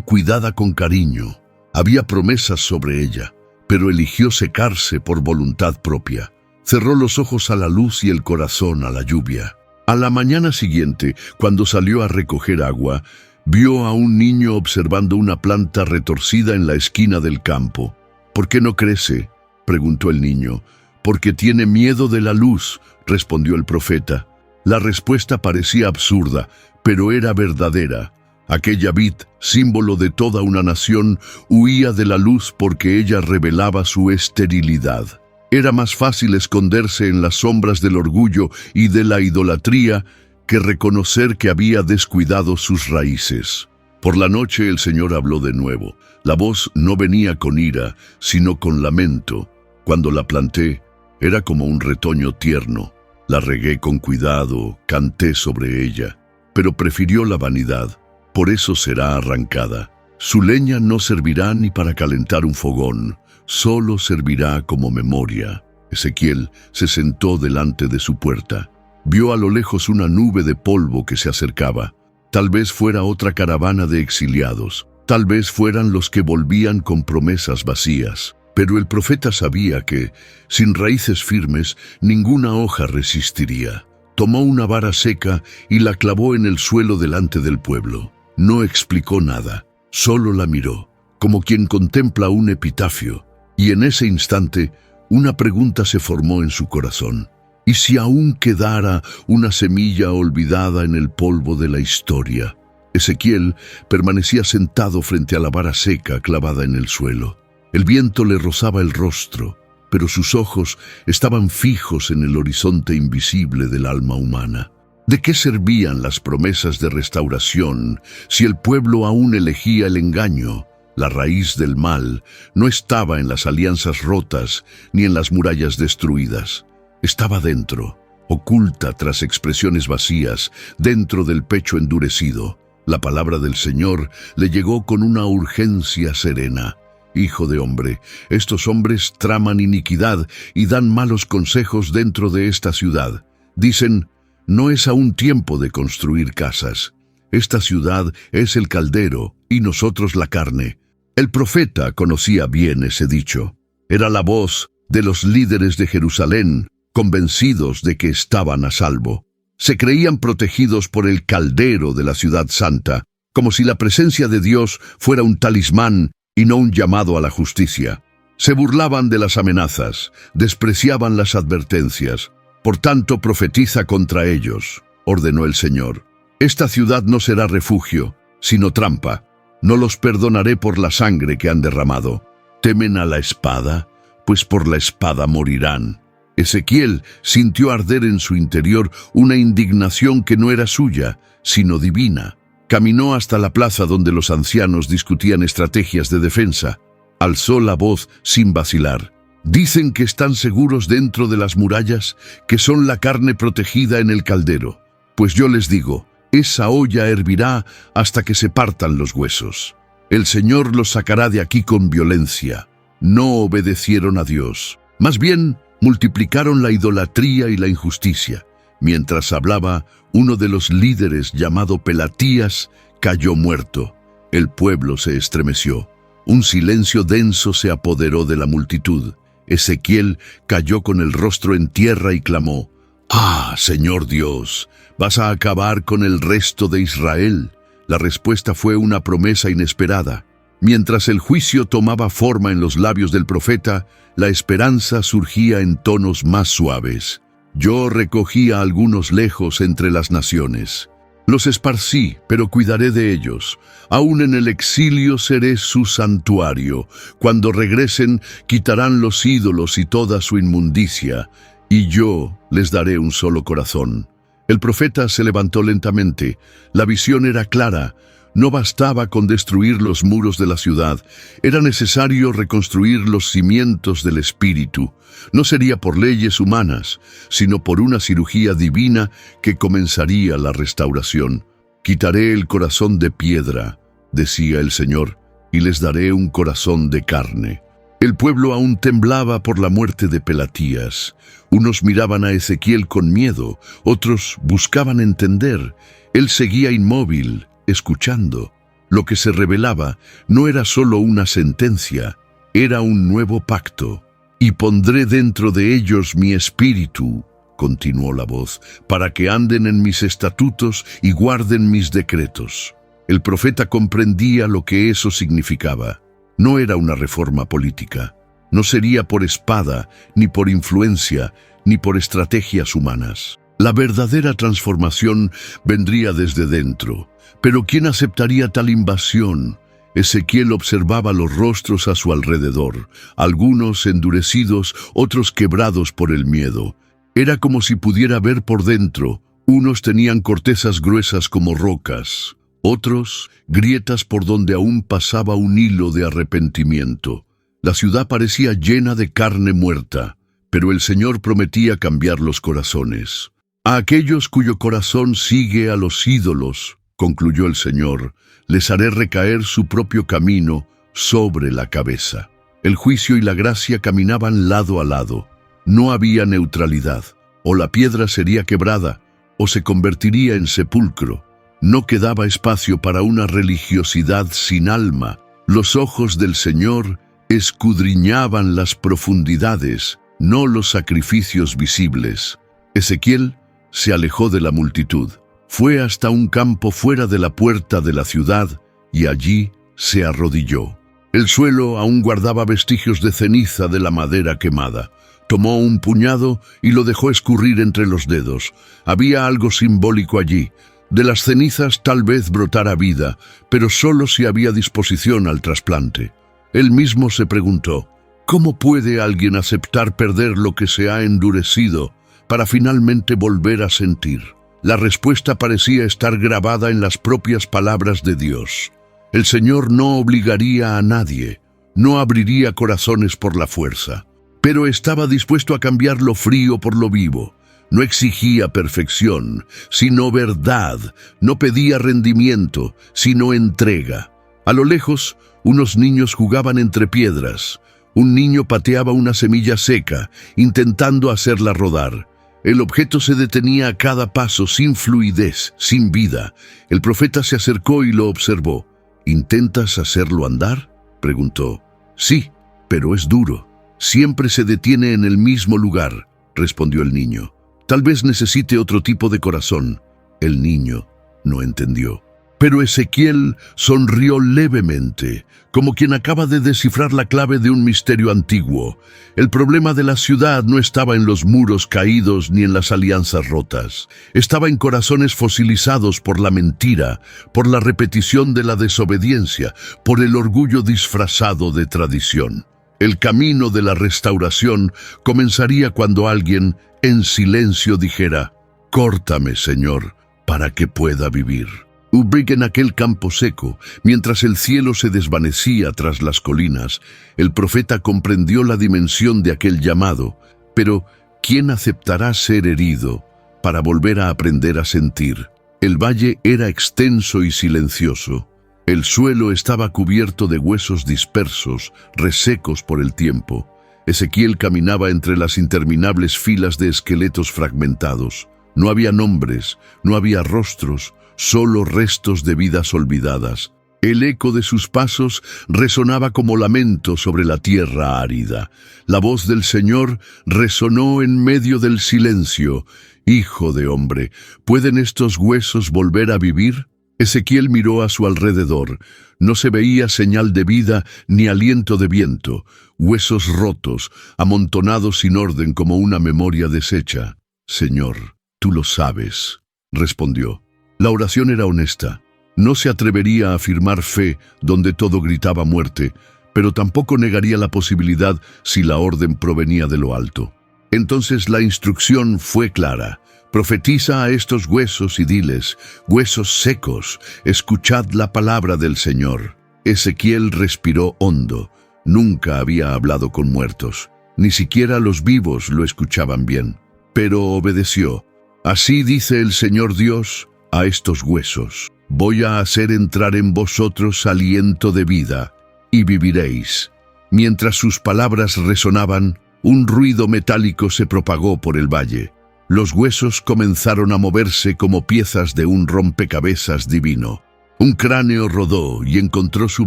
Speaker 1: cuidada con cariño. Había promesas sobre ella, pero eligió secarse por voluntad propia. Cerró los ojos a la luz y el corazón a la lluvia. A la mañana siguiente, cuando salió a recoger agua, vio a un niño observando una planta retorcida en la esquina del campo. ¿Por qué no crece?, preguntó el niño. «Porque tiene miedo de la luz», respondió el profeta. La respuesta parecía absurda, pero era verdadera. Aquella vid, símbolo de toda una nación, huía de la luz porque ella revelaba su esterilidad. Era más fácil esconderse en las sombras del orgullo y de la idolatría que reconocer que había descuidado sus raíces. Por la noche el Señor habló de nuevo. La voz no venía con ira, sino con lamento. Cuando la planté, era como un retoño tierno. La regué con cuidado, canté sobre ella, pero prefirió la vanidad. Por eso será arrancada. Su leña no servirá ni para calentar un fogón, solo servirá como memoria. Ezequiel se sentó delante de su puerta. Vio a lo lejos una nube de polvo que se acercaba. Tal vez fuera otra caravana de exiliados. Tal vez fueran los que volvían con promesas vacías. Pero el profeta sabía que, sin raíces firmes, ninguna hoja resistiría. Tomó una vara seca y la clavó en el suelo delante del pueblo. No explicó nada, solo la miró, como quien contempla un epitafio, y en ese instante una pregunta se formó en su corazón. ¿Y si aún quedara una semilla olvidada en el polvo de la historia? Ezequiel permanecía sentado frente a la vara seca clavada en el suelo. El viento le rozaba el rostro, pero sus ojos estaban fijos en el horizonte invisible del alma humana. ¿De qué servían las promesas de restauración si el pueblo aún elegía el engaño? La raíz del mal no estaba en las alianzas rotas ni en las murallas destruidas. Estaba dentro, oculta tras expresiones vacías, dentro del pecho endurecido. La palabra del Señor le llegó con una urgencia serena. «Hijo de hombre, estos hombres traman iniquidad y dan malos consejos dentro de esta ciudad. Dicen, no es aún tiempo de construir casas. Esta ciudad es el caldero y nosotros la carne». El profeta conocía bien ese dicho. Era la voz de los líderes de Jerusalén, convencidos de que estaban a salvo. Se creían protegidos por el caldero de la ciudad santa, como si la presencia de Dios fuera un talismán y no un llamado a la justicia. Se burlaban de las amenazas, despreciaban las advertencias. «Por tanto, profetiza contra ellos», ordenó el Señor. «Esta ciudad no será refugio, sino trampa. No los perdonaré por la sangre que han derramado. ¿Temen a la espada? Pues por la espada morirán. Ezequiel sintió arder en su interior una indignación que no era suya, sino divina. Caminó hasta la plaza donde los ancianos discutían estrategias de defensa. Alzó la voz sin vacilar. Dicen que están seguros dentro de las murallas, que son la carne protegida en el caldero. Pues yo les digo, esa olla hervirá hasta que se partan los huesos. El Señor los sacará de aquí con violencia. No obedecieron a Dios. Más bien, multiplicaron la idolatría y la injusticia. Mientras hablaba, uno de los líderes, llamado Pelatías, cayó muerto. El pueblo se estremeció. Un silencio denso se apoderó de la multitud. Ezequiel cayó con el rostro en tierra y clamó: «¡Ah, Señor Dios! ¿Vas a acabar con el resto de Israel?». La respuesta fue una promesa inesperada. Mientras el juicio tomaba forma en los labios del profeta, la esperanza surgía en tonos más suaves. «Yo recogí a algunos lejos entre las naciones. Los esparcí, pero cuidaré de ellos. Aún en el exilio seré su santuario. Cuando regresen, quitarán los ídolos y toda su inmundicia, y yo les daré un solo corazón». El profeta se levantó lentamente. La visión era clara. No bastaba con destruir los muros de la ciudad. Era necesario reconstruir los cimientos del espíritu. No sería por leyes humanas, sino por una cirugía divina que comenzaría la restauración. «Quitaré el corazón de piedra», decía el Señor, «y les daré un corazón de carne». El pueblo aún temblaba por la muerte de Pelatías. Unos miraban a Ezequiel con miedo, otros buscaban entender. Él seguía inmóvil, escuchando. Lo que se revelaba no era solo una sentencia, era un nuevo pacto. «Y pondré dentro de ellos mi espíritu», continuó la voz, «para que anden en mis estatutos y guarden mis decretos». El profeta comprendía lo que eso significaba. No era una reforma política. No sería por espada, ni por influencia, ni por estrategias humanas. La verdadera transformación vendría desde dentro. Pero ¿quién aceptaría tal invasión? Ezequiel observaba los rostros a su alrededor, algunos endurecidos, otros quebrados por el miedo. Era como si pudiera ver por dentro. Unos tenían cortezas gruesas como rocas, otros grietas por donde aún pasaba un hilo de arrepentimiento. La ciudad parecía llena de carne muerta, pero el Señor prometía cambiar los corazones. «A aquellos cuyo corazón sigue a los ídolos», concluyó el Señor, «les haré recaer su propio camino sobre la cabeza». El juicio y la gracia caminaban lado a lado. No había neutralidad. O la piedra sería quebrada, o se convertiría en sepulcro. No quedaba espacio para una religiosidad sin alma. Los ojos del Señor escudriñaban las profundidades, no los sacrificios visibles. Ezequiel se alejó de la multitud. Fue hasta un campo fuera de la puerta de la ciudad y allí se arrodilló. El suelo aún guardaba vestigios de ceniza de la madera quemada. Tomó un puñado y lo dejó escurrir entre los dedos. Había algo simbólico allí. De las cenizas tal vez brotara vida, pero solo si había disposición al trasplante. Él mismo se preguntó: ¿cómo puede alguien aceptar perder lo que se ha endurecido para finalmente volver a sentir? La respuesta parecía estar grabada en las propias palabras de Dios. El Señor no obligaría a nadie, no abriría corazones por la fuerza, pero estaba dispuesto a cambiar lo frío por lo vivo. No exigía perfección, sino verdad. No pedía rendimiento, sino entrega. A lo lejos, unos niños jugaban entre piedras. Un niño pateaba una semilla seca, intentando hacerla rodar. El objeto se detenía a cada paso, sin fluidez, sin vida. El profeta se acercó y lo observó. «¿Intentas hacerlo andar?», preguntó. «Sí, pero es duro. Siempre se detiene en el mismo lugar», respondió el niño. «Tal vez necesite otro tipo de corazón». El niño no entendió. Pero Ezequiel sonrió levemente, como quien acaba de descifrar la clave de un misterio antiguo. El problema de la ciudad no estaba en los muros caídos ni en las alianzas rotas. Estaba en corazones fosilizados por la mentira, por la repetición de la desobediencia, por el orgullo disfrazado de tradición. El camino de la restauración comenzaría cuando alguien, en silencio, dijera: «Córtame, Señor, para que pueda vivir». Ubrique en aquel campo seco, mientras el cielo se desvanecía tras las colinas, el profeta comprendió la dimensión de aquel llamado. Pero, ¿quién aceptará ser herido para volver a aprender a sentir? El valle era extenso y silencioso. El suelo estaba cubierto de huesos dispersos, resecos por el tiempo. Ezequiel caminaba entre las interminables filas de esqueletos fragmentados. No había nombres, no había rostros, solo restos de vidas olvidadas. El eco de sus pasos resonaba como lamento sobre la tierra árida. La voz del Señor resonó en medio del silencio: «Hijo de hombre, ¿pueden estos huesos volver a vivir?». Ezequiel miró a su alrededor. No se veía señal de vida ni aliento de viento. Huesos rotos, amontonados sin orden como una memoria deshecha. «Señor, tú lo sabes», respondió. La oración era honesta. No se atrevería a afirmar fe donde todo gritaba muerte, pero tampoco negaría la posibilidad si la orden provenía de lo alto. Entonces la instrucción fue clara: «Profetiza a estos huesos y diles: huesos secos, escuchad la palabra del Señor». Ezequiel respiró hondo. Nunca había hablado con muertos. Ni siquiera los vivos lo escuchaban bien. Pero obedeció. «Así dice el Señor Dios a estos huesos: voy a hacer entrar en vosotros aliento de vida, y viviréis». Mientras sus palabras resonaban, un ruido metálico se propagó por el valle. Los huesos comenzaron a moverse como piezas de un rompecabezas divino. Un cráneo rodó y encontró su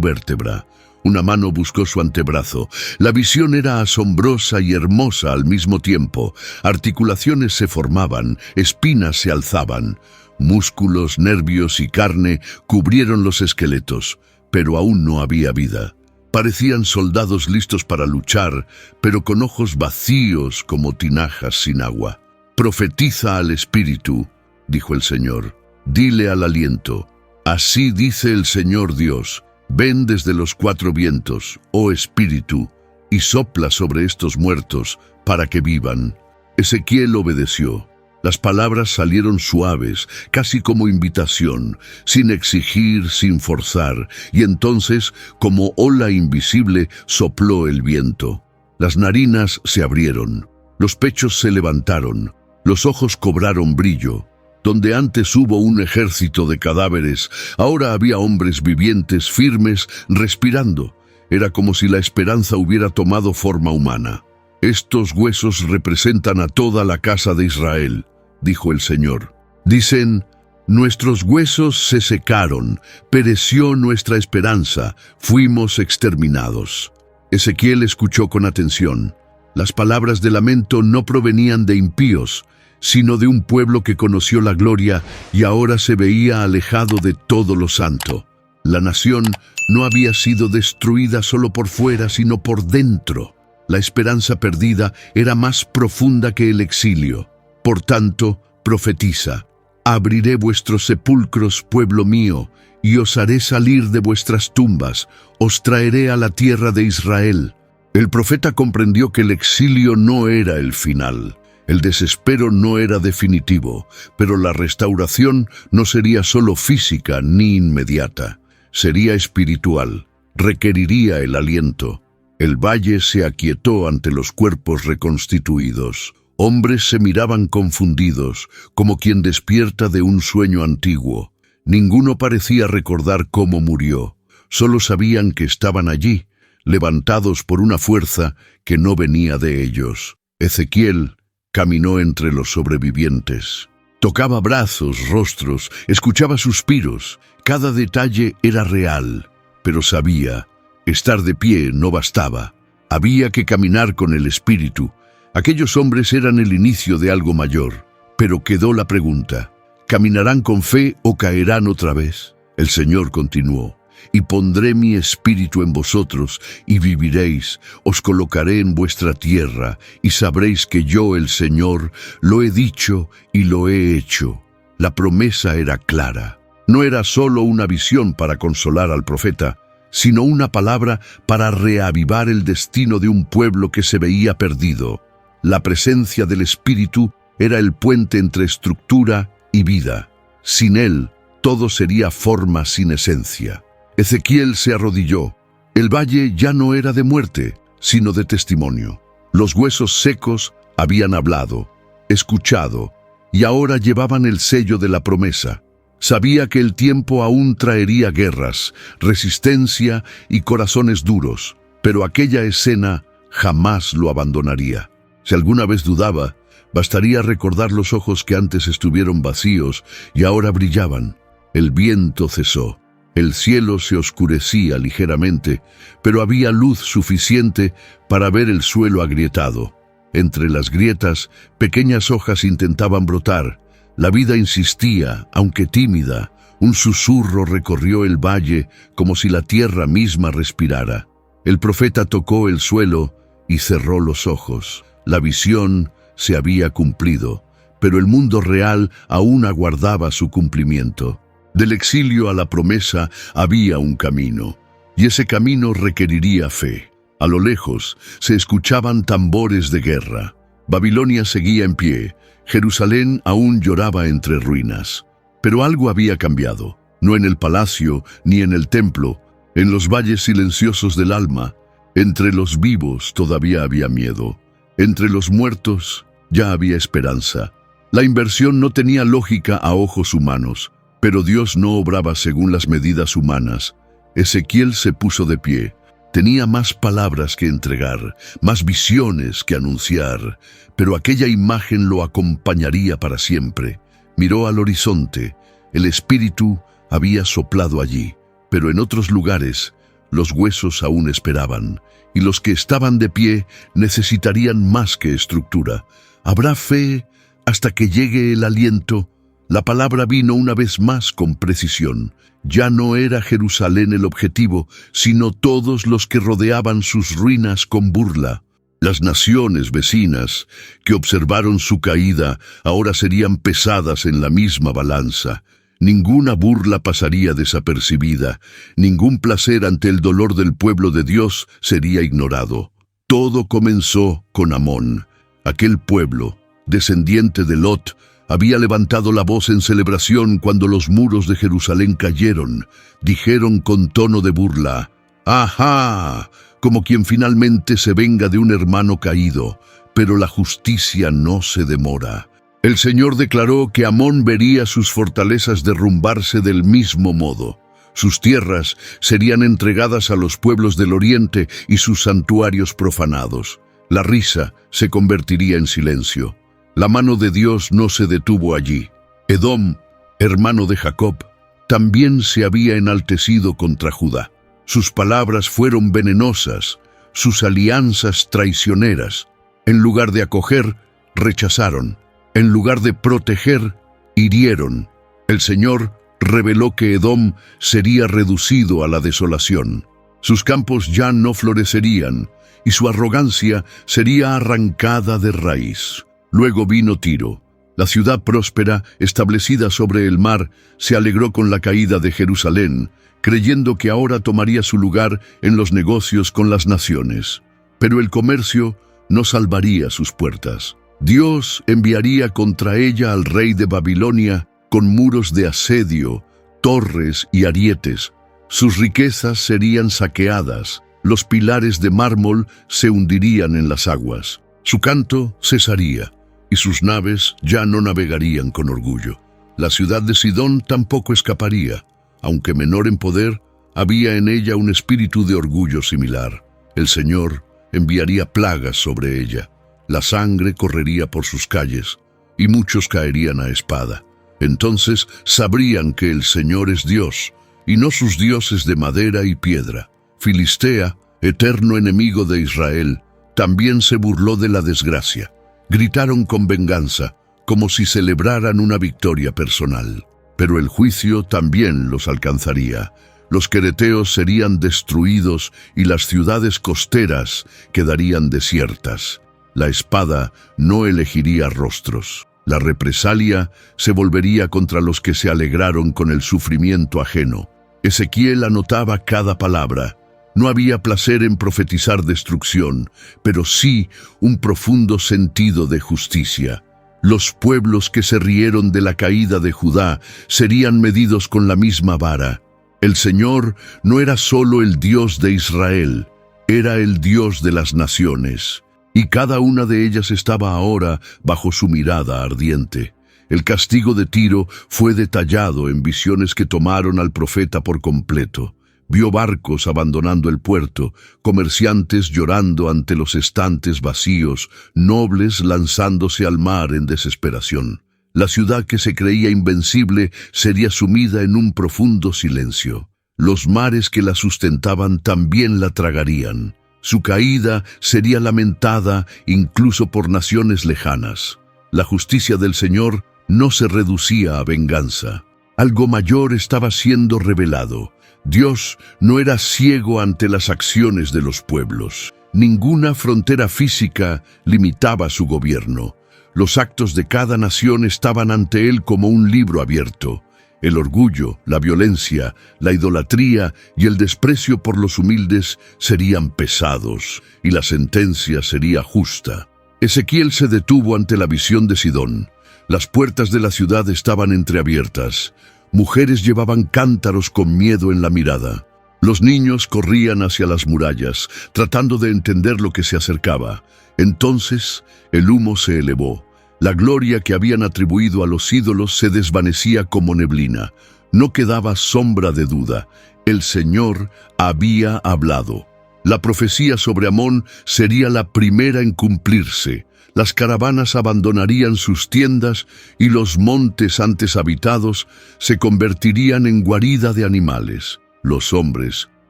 Speaker 1: vértebra. Una mano buscó su antebrazo. La visión era asombrosa y hermosa al mismo tiempo. Articulaciones se formaban, espinas se alzaban. Músculos, nervios y carne cubrieron los esqueletos, pero aún no había vida. Parecían soldados listos para luchar, pero con ojos vacíos como tinajas sin agua. «Profetiza al espíritu», dijo el Señor. «Dile al aliento: así dice el Señor Dios: ven desde los cuatro vientos, oh espíritu, y sopla sobre estos muertos para que vivan». Ezequiel obedeció. Las palabras salieron suaves, casi como invitación, sin exigir, sin forzar, y entonces, como ola invisible, sopló el viento. Las narinas se abrieron, los pechos se levantaron, los ojos cobraron brillo. Donde antes hubo un ejército de cadáveres, ahora había hombres vivientes, firmes, respirando. Era como si la esperanza hubiera tomado forma humana. «Estos huesos representan a toda la casa de Israel», dijo el Señor. «Dicen: nuestros huesos se secaron, pereció nuestra esperanza, fuimos exterminados». Ezequiel escuchó con atención. Las palabras de lamento no provenían de impíos, sino de un pueblo que conoció la gloria y ahora se veía alejado de todo lo santo. La nación no había sido destruida solo por fuera, sino por dentro. La esperanza perdida era más profunda que el exilio. Por tanto, profetiza: abriré vuestros sepulcros, pueblo mío, y os haré salir de vuestras tumbas, os traeré a la tierra de Israel. El profeta comprendió que el exilio no era el final. El desespero no era definitivo, pero la restauración no sería solo física ni inmediata. Sería espiritual, requeriría el aliento. El valle se aquietó ante los cuerpos reconstituidos. Hombres se miraban confundidos, como quien despierta de un sueño antiguo. Ninguno parecía recordar cómo murió. Solo sabían que estaban allí, levantados por una fuerza que no venía de ellos. Ezequiel caminó entre los sobrevivientes. Tocaba brazos, rostros, escuchaba suspiros. Cada detalle era real, pero sabía: estar de pie no bastaba. Había que caminar con el espíritu. Aquellos hombres eran el inicio de algo mayor, pero quedó la pregunta: ¿caminarán con fe o caerán otra vez? El Señor continuó: y pondré mi espíritu en vosotros, y viviréis, os colocaré en vuestra tierra, y sabréis que yo, el Señor, lo he dicho y lo he hecho. La promesa era clara. No era solo una visión para consolar al profeta, sino una palabra para reavivar el destino de un pueblo que se veía perdido. La presencia del Espíritu era el puente entre estructura y vida. Sin él, todo sería forma sin esencia. Ezequiel se arrodilló. El valle ya no era de muerte, sino de testimonio. Los huesos secos habían hablado, escuchado, y ahora llevaban el sello de la promesa. Sabía que el tiempo aún traería guerras, resistencia y corazones duros, pero aquella escena jamás lo abandonaría. Si alguna vez dudaba, bastaría recordar los ojos que antes estuvieron vacíos y ahora brillaban. El viento cesó, el cielo se oscurecía ligeramente, pero había luz suficiente para ver el suelo agrietado. Entre las grietas, pequeñas hojas intentaban brotar. La vida insistía, aunque tímida. Un susurro recorrió el valle como si la tierra misma respirara. El profeta tocó el suelo y cerró los ojos. La visión se había cumplido, pero el mundo real aún aguardaba su cumplimiento. Del exilio a la promesa había un camino, y ese camino requeriría fe. A lo lejos se escuchaban tambores de guerra. Babilonia seguía en pie. Jerusalén aún lloraba entre ruinas. Pero algo había cambiado, no en el palacio ni en el templo, en los valles silenciosos del alma. Entre los vivos todavía había miedo. Entre los muertos ya había esperanza. La inversión no tenía lógica a ojos humanos, pero Dios no obraba según las medidas humanas. Ezequiel se puso de pie. Tenía más palabras que entregar, más visiones que anunciar, pero aquella imagen lo acompañaría para siempre. Miró al horizonte. El Espíritu había soplado allí, pero en otros lugares los huesos aún esperaban, y los que estaban de pie necesitarían más que estructura. ¿Habrá fe hasta que llegue el aliento? La palabra vino una vez más con precisión. Ya no era Jerusalén el objetivo, sino todos los que rodeaban sus ruinas con burla. Las naciones vecinas, que observaron su caída, ahora serían pesadas en la misma balanza. Ninguna burla pasaría desapercibida, ningún placer ante el dolor del pueblo de Dios sería ignorado. Todo comenzó con Amón. Aquel pueblo, descendiente de Lot, había levantado la voz en celebración cuando los muros de Jerusalén cayeron. Dijeron con tono de burla: ¡ajá!, como quien finalmente se venga de un hermano caído, pero la justicia no se demora. El Señor declaró que Amón vería sus fortalezas derrumbarse del mismo modo. Sus tierras serían entregadas a los pueblos del oriente y sus santuarios profanados. La risa se convertiría en silencio. La mano de Dios no se detuvo allí. Edom, hermano de Jacob, también se había enaltecido contra Judá. Sus palabras fueron venenosas, sus alianzas traicioneras. En lugar de acoger, rechazaron. En lugar de proteger, hirieron. El Señor reveló que Edom sería reducido a la desolación. Sus campos ya no florecerían, y su arrogancia sería arrancada de raíz. Luego vino Tiro. La ciudad próspera, establecida sobre el mar, se alegró con la caída de Jerusalén, creyendo que ahora tomaría su lugar en los negocios con las naciones. Pero el comercio no salvaría sus puertas. Dios enviaría contra ella al rey de Babilonia con muros de asedio, torres y arietes. Sus riquezas serían saqueadas, los pilares de mármol se hundirían en las aguas. Su canto cesaría, y sus naves ya no navegarían con orgullo. La ciudad de Sidón tampoco escaparía. Aunque menor en poder, había en ella un espíritu de orgullo similar. El Señor enviaría plagas sobre ella. La sangre correría por sus calles, y muchos caerían a espada. Entonces sabrían que el Señor es Dios, y no sus dioses de madera y piedra. Filistea, eterno enemigo de Israel, también se burló de la desgracia. Gritaron con venganza, como si celebraran una victoria personal. Pero el juicio también los alcanzaría. Los quereteos serían destruidos y las ciudades costeras quedarían desiertas. La espada no elegiría rostros. La represalia se volvería contra los que se alegraron con el sufrimiento ajeno. Ezequiel anotaba cada palabra. No había placer en profetizar destrucción, pero sí un profundo sentido de justicia. Los pueblos que se rieron de la caída de Judá serían medidos con la misma vara. El Señor no era solo el Dios de Israel, era el Dios de las naciones, y cada una de ellas estaba ahora bajo su mirada ardiente. El castigo de Tiro fue detallado en visiones que tomaron al profeta por completo. Vio barcos abandonando el puerto, comerciantes llorando ante los estantes vacíos, nobles lanzándose al mar en desesperación. La ciudad que se creía invencible sería sumida en un profundo silencio. Los mares que la sustentaban también la tragarían. Su caída sería lamentada incluso por naciones lejanas. La justicia del Señor no se reducía a venganza. Algo mayor estaba siendo revelado. Dios no era ciego ante las acciones de los pueblos. Ninguna frontera física limitaba su gobierno. Los actos de cada nación estaban ante él como un libro abierto. El orgullo, la violencia, la idolatría y el desprecio por los humildes serían pesados, y la sentencia sería justa. Ezequiel se detuvo ante la visión de Sidón. Las puertas de la ciudad estaban entreabiertas. Mujeres llevaban cántaros con miedo en la mirada. Los niños corrían hacia las murallas, tratando de entender lo que se acercaba. Entonces el humo se elevó. La gloria que habían atribuido a los ídolos se desvanecía como neblina. No quedaba sombra de duda. El Señor había hablado. La profecía sobre Amón sería la primera en cumplirse. Las caravanas abandonarían sus tiendas y los montes antes habitados se convertirían en guarida de animales. Los hombres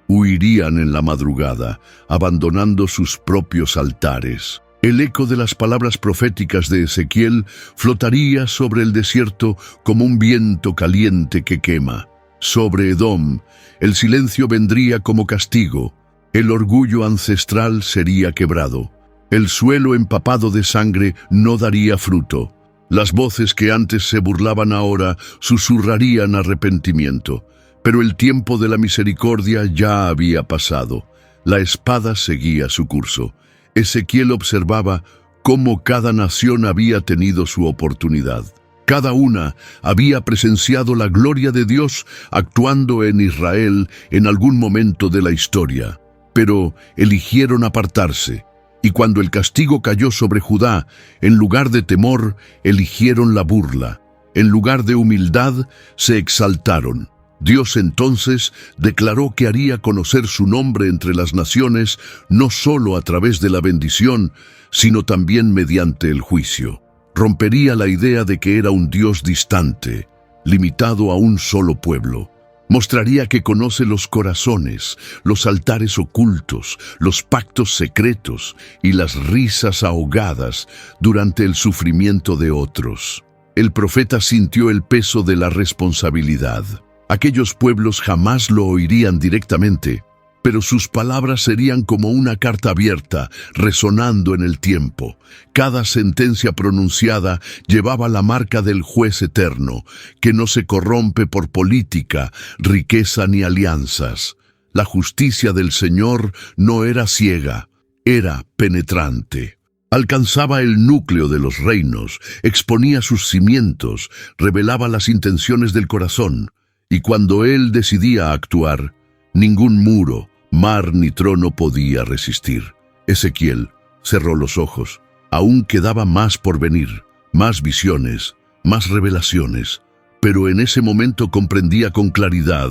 Speaker 1: huirían en la madrugada, abandonando sus propios altares. El eco de las palabras proféticas de Ezequiel flotaría sobre el desierto como un viento caliente que quema. Sobre Edom, el silencio vendría como castigo. El orgullo ancestral sería quebrado. El suelo empapado de sangre no daría fruto. Las voces que antes se burlaban ahora susurrarían arrepentimiento. Pero el tiempo de la misericordia ya había pasado. La espada seguía su curso. Ezequiel observaba cómo cada nación había tenido su oportunidad. Cada una había presenciado la gloria de Dios actuando en Israel en algún momento de la historia. Pero eligieron apartarse. Y cuando el castigo cayó sobre Judá, en lugar de temor, eligieron la burla. En lugar de humildad, se exaltaron. Dios entonces declaró que haría conocer su nombre entre las naciones, no solo a través de la bendición, sino también mediante el juicio. Rompería la idea de que era un Dios distante, limitado a un solo pueblo. Mostraría que conoce los corazones, los altares ocultos, los pactos secretos y las risas ahogadas durante el sufrimiento de otros. El profeta sintió el peso de la responsabilidad. Aquellos pueblos jamás lo oirían directamente, pero sus palabras serían como una carta abierta, resonando en el tiempo. Cada sentencia pronunciada llevaba la marca del juez eterno, que no se corrompe por política, riqueza ni alianzas. La justicia del Señor no era ciega, era penetrante. Alcanzaba el núcleo de los reinos, exponía sus cimientos, revelaba las intenciones del corazón. Y cuando él decidía actuar, ningún muro, mar ni trono podía resistir. Ezequiel cerró los ojos. Aún quedaba más por venir, más visiones, más revelaciones. Pero en ese momento comprendía con claridad.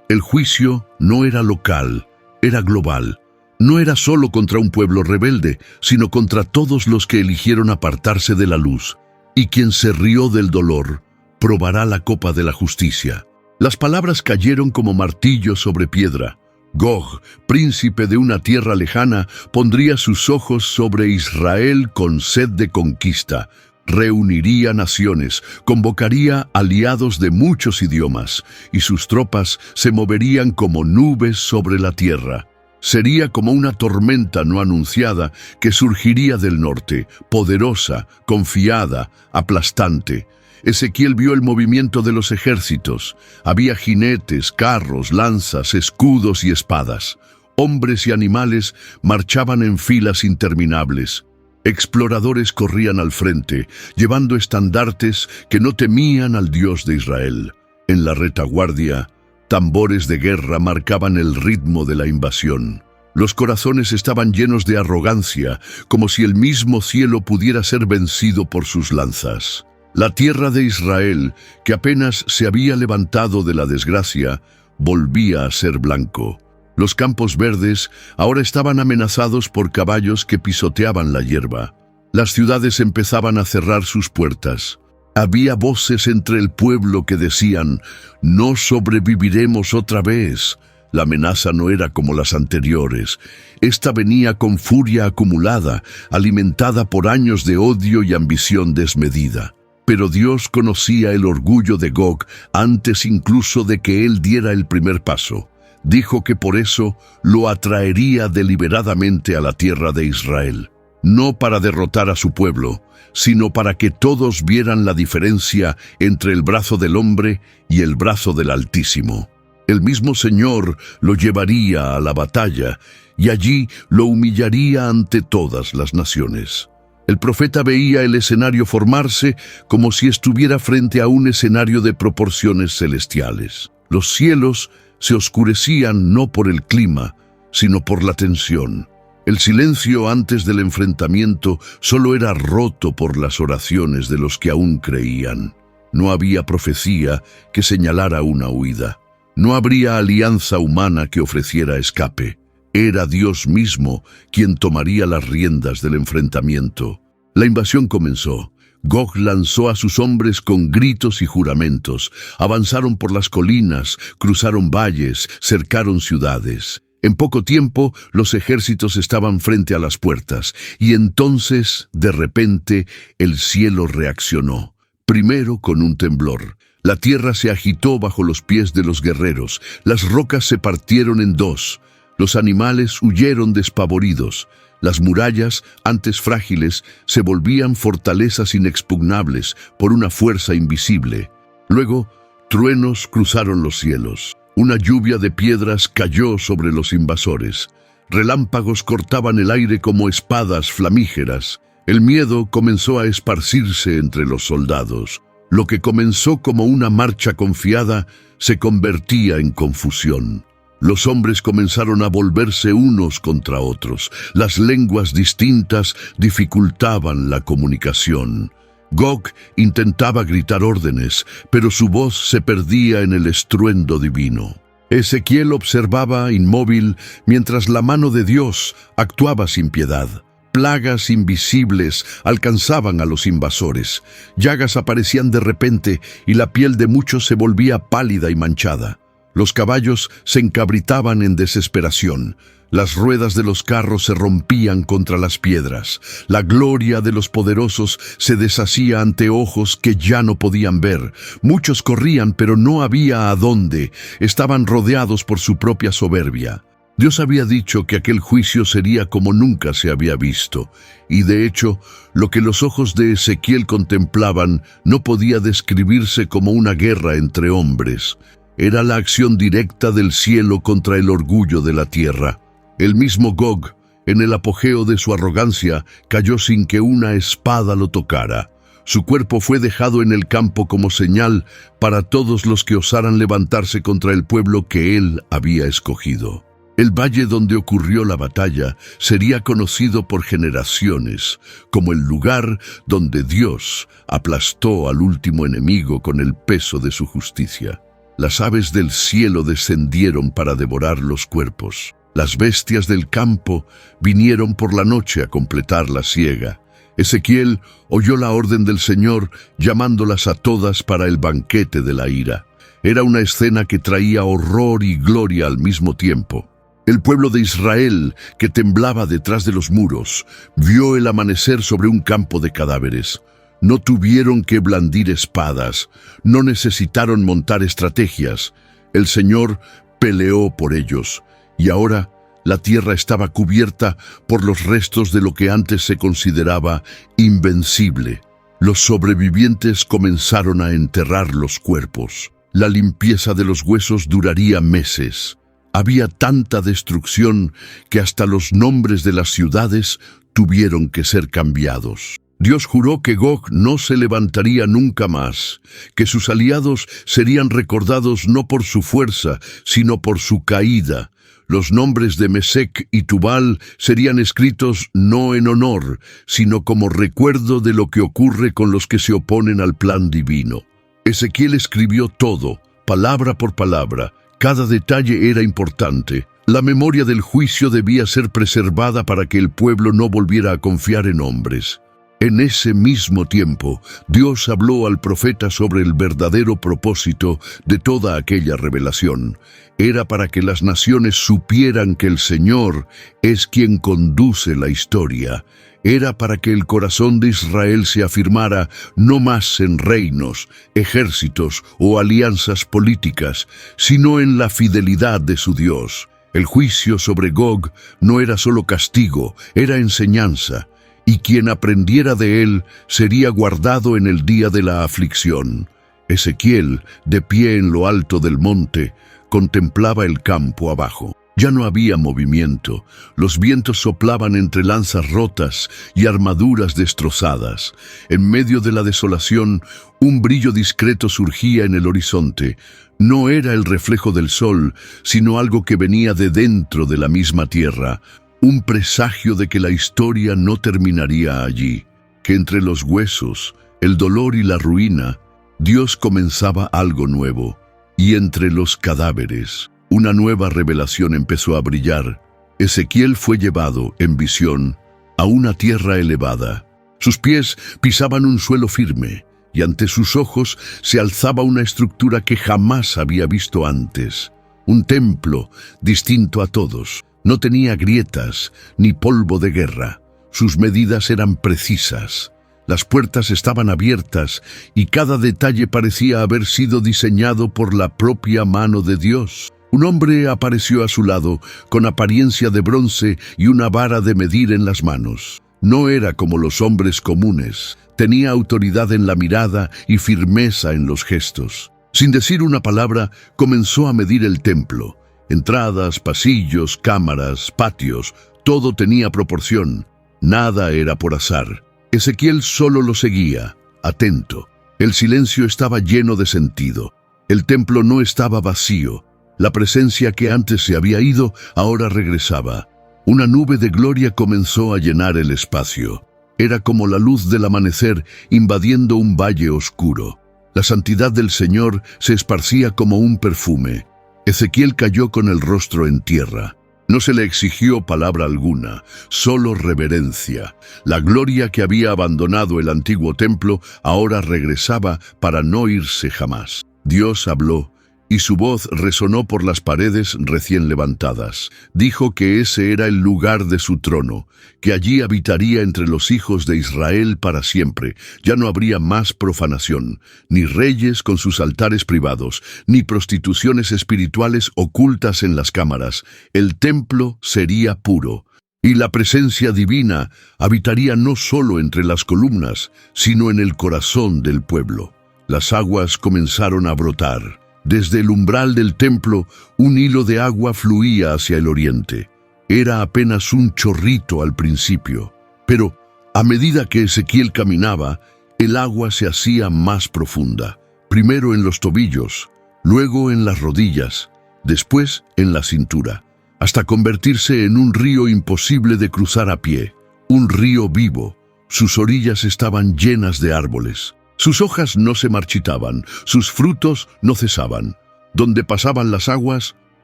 Speaker 1: El juicio no era local, era global. No era solo contra un pueblo rebelde, sino contra todos los que eligieron apartarse de la luz. Y quien se rió del dolor, probará la copa de la justicia. Las palabras cayeron como martillo sobre piedra. Gog, príncipe de una tierra lejana, pondría sus ojos sobre Israel con sed de conquista. Reuniría naciones, convocaría aliados de muchos idiomas, y sus tropas se moverían como nubes sobre la tierra. Sería como una tormenta no anunciada que surgiría del norte, poderosa, confiada, aplastante. Ezequiel vio el movimiento de los ejércitos. Había jinetes, carros, lanzas, escudos y espadas. Hombres y animales marchaban en filas interminables. Exploradores corrían al frente, llevando estandartes que no temían al Dios de Israel. En la retaguardia, tambores de guerra marcaban el ritmo de la invasión. Los corazones estaban llenos de arrogancia, como si el mismo cielo pudiera ser vencido por sus lanzas. La tierra de Israel, que apenas se había levantado de la desgracia, volvía a ser blanco. Los campos verdes ahora estaban amenazados por caballos que pisoteaban la hierba. Las ciudades empezaban a cerrar sus puertas. Había voces entre el pueblo que decían: «No sobreviviremos otra vez». La amenaza no era como las anteriores. Esta venía con furia acumulada, alimentada por años de odio y ambición desmedida. Pero Dios conocía el orgullo de Gog antes incluso de que él diera el primer paso. Dijo que por eso lo atraería deliberadamente a la tierra de Israel, no para derrotar a su pueblo, sino para que todos vieran la diferencia entre el brazo del hombre y el brazo del Altísimo. El mismo Señor lo llevaría a la batalla y allí lo humillaría ante todas las naciones. El profeta veía el escenario formarse como si estuviera frente a un escenario de proporciones celestiales. Los cielos se oscurecían no por el clima, sino por la tensión. El silencio antes del enfrentamiento solo era roto por las oraciones de los que aún creían. No había profecía que señalara una huida. No habría alianza humana que ofreciera escape. Era Dios mismo quien tomaría las riendas del enfrentamiento. La invasión comenzó. Gog lanzó a sus hombres con gritos y juramentos. Avanzaron por las colinas, cruzaron valles, cercaron ciudades. En poco tiempo, los ejércitos estaban frente a las puertas, y entonces, de repente, el cielo reaccionó. Primero con un temblor. La tierra se agitó bajo los pies de los guerreros. Las rocas se partieron en dos. Los animales huyeron despavoridos. Las murallas, antes frágiles, se volvían fortalezas inexpugnables por una fuerza invisible. Luego, truenos cruzaron los cielos. Una lluvia de piedras cayó sobre los invasores. Relámpagos cortaban el aire como espadas flamígeras. El miedo comenzó a esparcirse entre los soldados. Lo que comenzó como una marcha confiada se convertía en confusión. Los hombres comenzaron a volverse unos contra otros. Las lenguas distintas dificultaban la comunicación. Gog intentaba gritar órdenes, pero su voz se perdía en el estruendo divino. Ezequiel observaba inmóvil mientras la mano de Dios actuaba sin piedad. Plagas invisibles alcanzaban a los invasores. Llagas aparecían de repente y la piel de muchos se volvía pálida y manchada. Los caballos se encabritaban en desesperación. Las ruedas de los carros se rompían contra las piedras. La gloria de los poderosos se deshacía ante ojos que ya no podían ver. Muchos corrían, pero no había a dónde. Estaban rodeados por su propia soberbia. Dios había dicho que aquel juicio sería como nunca se había visto, y de hecho, lo que los ojos de Ezequiel contemplaban no podía describirse como una guerra entre hombres. Era la acción directa del cielo contra el orgullo de la tierra. El mismo Gog, en el apogeo de su arrogancia, cayó sin que una espada lo tocara. Su cuerpo fue dejado en el campo como señal para todos los que osaran levantarse contra el pueblo que él había escogido. El valle donde ocurrió la batalla sería conocido por generaciones como el lugar donde Dios aplastó al último enemigo con el peso de su justicia. Las aves del cielo descendieron para devorar los cuerpos. Las bestias del campo vinieron por la noche a completar la siega. Ezequiel oyó la orden del Señor llamándolas a todas para el banquete de la ira. Era una escena que traía horror y gloria al mismo tiempo. El pueblo de Israel, que temblaba detrás de los muros, vio el amanecer sobre un campo de cadáveres. No tuvieron que blandir espadas, no necesitaron montar estrategias. El Señor peleó por ellos, y ahora la tierra estaba cubierta por los restos de lo que antes se consideraba invencible. Los sobrevivientes comenzaron a enterrar los cuerpos. La limpieza de los huesos duraría meses. Había tanta destrucción que hasta los nombres de las ciudades tuvieron que ser cambiados. Dios juró que Gog no se levantaría nunca más, que sus aliados serían recordados no por su fuerza, sino por su caída. Los nombres de Mesec y Tubal serían escritos no en honor, sino como recuerdo de lo que ocurre con los que se oponen al plan divino. Ezequiel escribió todo, palabra por palabra. Cada detalle era importante. La memoria del juicio debía ser preservada para que el pueblo no volviera a confiar en hombres. En ese mismo tiempo, Dios habló al profeta sobre el verdadero propósito de toda aquella revelación. Era para que las naciones supieran que el Señor es quien conduce la historia. Era para que el corazón de Israel se afirmara no más en reinos, ejércitos o alianzas políticas, sino en la fidelidad de su Dios. El juicio sobre Gog no era solo castigo, era enseñanza. Y quien aprendiera de él sería guardado en el día de la aflicción. Ezequiel, de pie en lo alto del monte, contemplaba el campo abajo. Ya no había movimiento. Los vientos soplaban entre lanzas rotas y armaduras destrozadas. En medio de la desolación, un brillo discreto surgía en el horizonte. No era el reflejo del sol, sino algo que venía de dentro de la misma tierra. Un presagio de que la historia no terminaría allí, que entre los huesos, el dolor y la ruina, Dios comenzaba algo nuevo, y entre los cadáveres, una nueva revelación empezó a brillar. Ezequiel fue llevado, en visión, a una tierra elevada. Sus pies pisaban un suelo firme, y ante sus ojos se alzaba una estructura que jamás había visto antes. Un templo distinto a todos. No tenía grietas ni polvo de guerra. Sus medidas eran precisas. Las puertas estaban abiertas y cada detalle parecía haber sido diseñado por la propia mano de Dios. Un hombre apareció a su lado con apariencia de bronce y una vara de medir en las manos. No era como los hombres comunes. Tenía autoridad en la mirada y firmeza en los gestos. Sin decir una palabra, comenzó a medir el templo. Entradas, pasillos, cámaras, patios, todo tenía proporción. Nada era por azar. Ezequiel solo lo seguía, atento. El silencio estaba lleno de sentido. El templo no estaba vacío. La presencia que antes se había ido, ahora regresaba. Una nube de gloria comenzó a llenar el espacio. Era como la luz del amanecer invadiendo un valle oscuro. La santidad del Señor se esparcía como un perfume. Ezequiel cayó con el rostro en tierra. No se le exigió palabra alguna, solo reverencia. La gloria que había abandonado el antiguo templo ahora regresaba para no irse jamás. Dios habló, y su voz resonó por las paredes recién levantadas. Dijo que ese era el lugar de su trono, que allí habitaría entre los hijos de Israel para siempre. Ya no habría más profanación, ni reyes con sus altares privados, ni prostituciones espirituales ocultas en las cámaras. El templo sería puro, y la presencia divina habitaría no solo entre las columnas, sino en el corazón del pueblo. Las aguas comenzaron a brotar. Desde el umbral del templo, un hilo de agua fluía hacia el oriente. Era apenas un chorrito al principio, pero a medida que Ezequiel caminaba, el agua se hacía más profunda. Primero en los tobillos, luego en las rodillas, después en la cintura, hasta convertirse en un río imposible de cruzar a pie. Un río vivo. Sus orillas estaban llenas de árboles. Sus hojas no se marchitaban, sus frutos no cesaban. Donde pasaban las aguas,